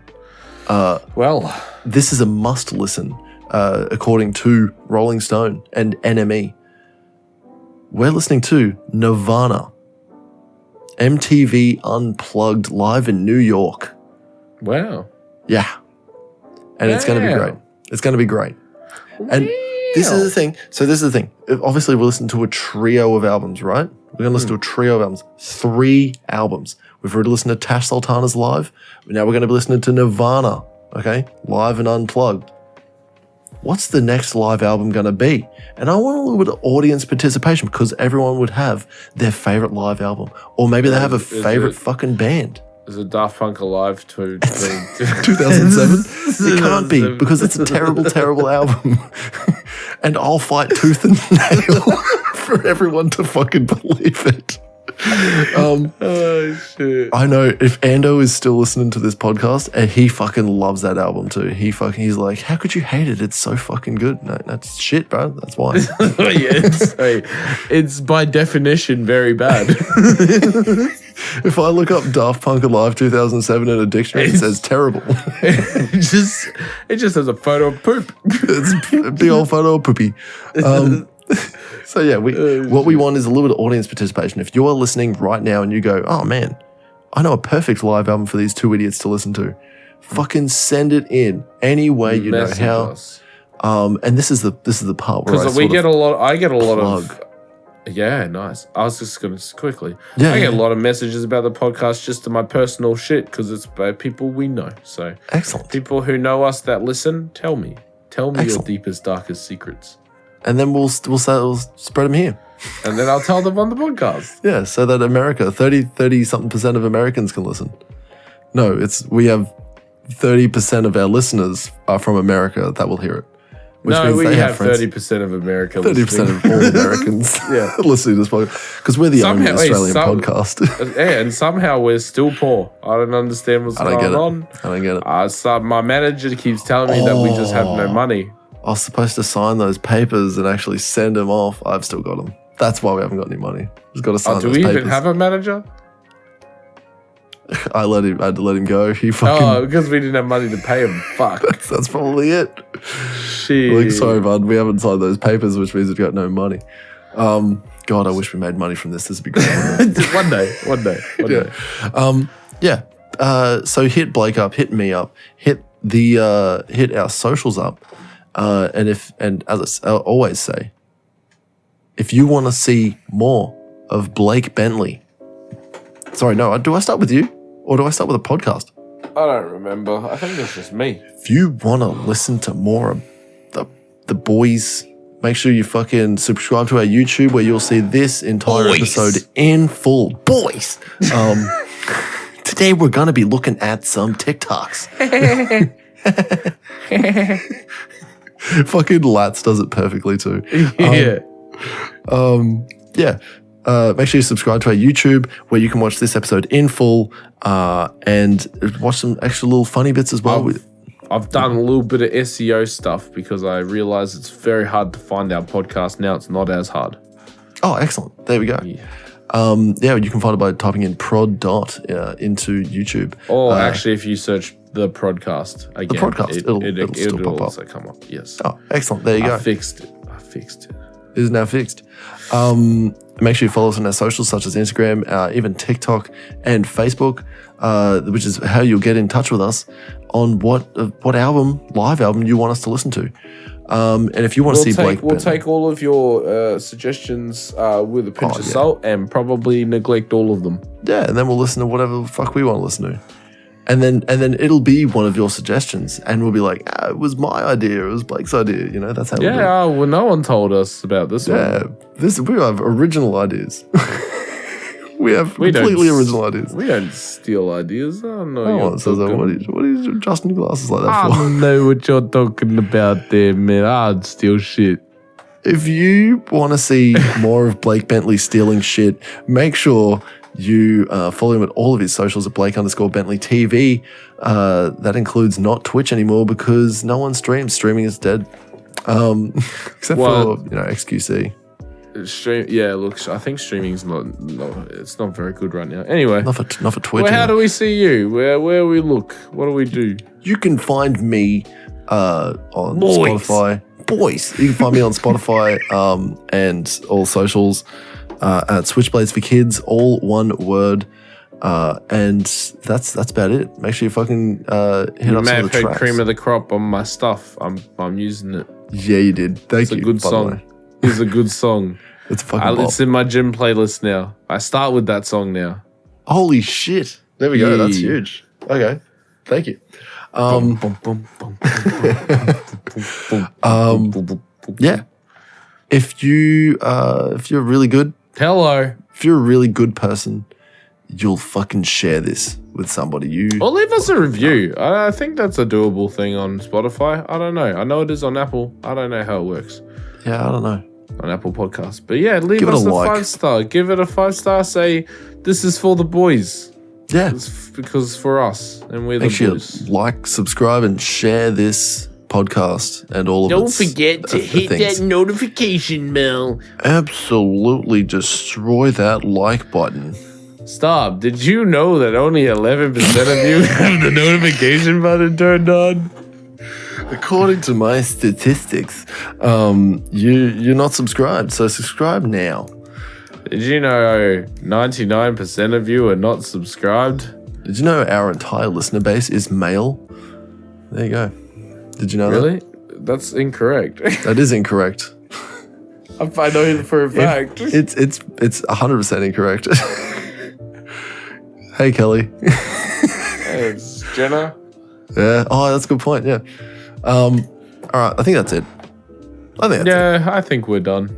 This is a must listen, according to Rolling Stone and NME. We're listening to Nirvana, MTV Unplugged live in New York. Wow. Yeah. And it's going to be great. It's going to be great. And this is the thing. So this is the thing. Obviously, we're listening to a trio of albums, right? We're going to listen to a trio of albums. 3 albums. We've already listened to Tash Sultana's live. Now we're going to be listening to Nirvana, okay? Live and Unplugged. What's the next live album going to be? And I want a little bit of audience participation because everyone would have their favorite live album. Or maybe they have a favorite fucking band. Is it Daft Punk Alive to 2007? It can't be because it's a terrible, terrible album. And I'll fight tooth and nail for everyone to fucking believe it. Oh shit! I know if Ando is still listening to this podcast, and he fucking loves that album too. He's like, how could you hate it? It's so fucking good. No, that's shit, bro. That's why. It's by definition very bad. If I look up Daft Punk Alive 2007 in a dictionary, it says terrible. It just has a photo of poop. It's a big old photo of poopy. So yeah, what we want is a little bit of audience participation. If you're listening right now and you go, oh man, I know a perfect live album for these 2 idiots to listen to, fucking send it in any way you know how. Us. And this is the part where I get a lot of. Yeah, nice. I was just going to quickly. Yeah, I get a lot of messages about the podcast just to my personal shit because it's by people we know. So excellent. People who know us that listen, tell me your deepest, darkest secrets. And then we'll spread them here. And then I'll tell them on the podcast. Yeah, so that America, 30-something% of Americans can listen. No, we have 30% of our listeners are from America that will hear it. Which means we have 30% of America 30% of all Americans listening to this podcast. Because we're the only Australian podcast. Yeah, and somehow we're still poor. I don't understand what's going on. I don't get it. My manager keeps telling me that we just have no money. I was supposed to sign those papers and actually send them off. I've still got them. That's why we haven't got any money. Just got to sign those papers. Do we even have a manager? I had to let him go. Because we didn't have money to pay him. Fuck. That's probably it. Shit. Like, sorry, bud. We haven't signed those papers, which means we've got no money. God, I wish we made money from this. This would be great. One day. So hit Blake up, hit me up, hit our socials up, and as I always say, if you want to see more of Blake Bentley, sorry, no, do I start with you or do I start with a podcast? I don't remember. I think it's just me. If you want to listen to more of the boys, make sure you fucking subscribe to our YouTube where you'll see this entire episode in full. Boys! Today we're going to be looking at some TikToks. Fucking Lats does it perfectly too. Make sure you subscribe to our YouTube where you can watch this episode in full and watch some extra little funny bits as well. I've done a little bit of SEO stuff because I realize it's very hard to find our podcast now. It's not as hard. Oh, excellent. There we go. Yeah. You can find it by typing in Prod.Dot into YouTube. Or actually, if you search the Prod.Cast again, the Prod.Cast, it'll still pop also up. come up. Yes. Oh, excellent. There you go. I fixed it. It is now fixed. Make sure you follow us on our socials such as Instagram, even TikTok and Facebook, which is how you'll get in touch with us on what live album you want us to listen to. And if you want to see Blake, we'll take all of your suggestions with a pinch of salt and probably neglect all of them. Yeah, and then we'll listen to whatever the fuck we want to listen to. And then it'll be one of your suggestions, and we'll be like, it was my idea, it was Blake's idea. You know, that's how. Yeah, well, no one told us about this one. Yeah, we have original ideas. we have completely original ideas. We don't steal ideas. I don't know. What are you adjusting your glasses like that for? I don't know what you're talking about there, man. I'd steal shit. If you want to see more of Blake Bentley stealing shit, make sure you follow him at all of his socials at Blake_Bentley TV. That includes not Twitch anymore because no one streams. Streaming is dead. Except for XQC. Look, I think streaming's it's not very good right now. Anyway, not for Twitch. Well, how do we see you? Where we look? What do we do? You can find me on Spotify. Boys, you can find me on Spotify and all socials. At Switchblades for Kids, all one word, and that's about it. Make sure you fucking hit up some of the tracks. Cream of the crop on my stuff. I'm using it. Yeah, you did. Thank you. It's a good song. It's a good song. It's fucking. It's in my gym playlist now. I start with that song now. Holy shit! There we go. That's huge. Okay, thank you. Yeah. If you're really good. Hello. If you're a really good person, you'll fucking share this with somebody. Or leave us a review. I think that's a doable thing on Spotify. I don't know. I know it is on Apple. I don't know how it works. Yeah, I don't know. On Apple Podcasts. But yeah, leave us a 5-star. Give it a 5-star. Say, this is for the boys. Yeah. It's because for us. And we're the boys. Make sure you like, subscribe, and share this podcast and all of Don't forget to hit that notification bell. Absolutely destroy that like button. Stop. Did you know that only 11% of you have the notification button turned on? According to my statistics, you're not subscribed, so subscribe now. Did you know 99% of you are not subscribed? Did you know our entire listener base is male? There you go. Did you know that? Really? That's incorrect. That is incorrect. I know for a fact. It's 100% incorrect. Hey, Kelly. Hey, it's Jenna. Yeah. Oh, that's a good point. Yeah. All right. I think that's it. I think we're done.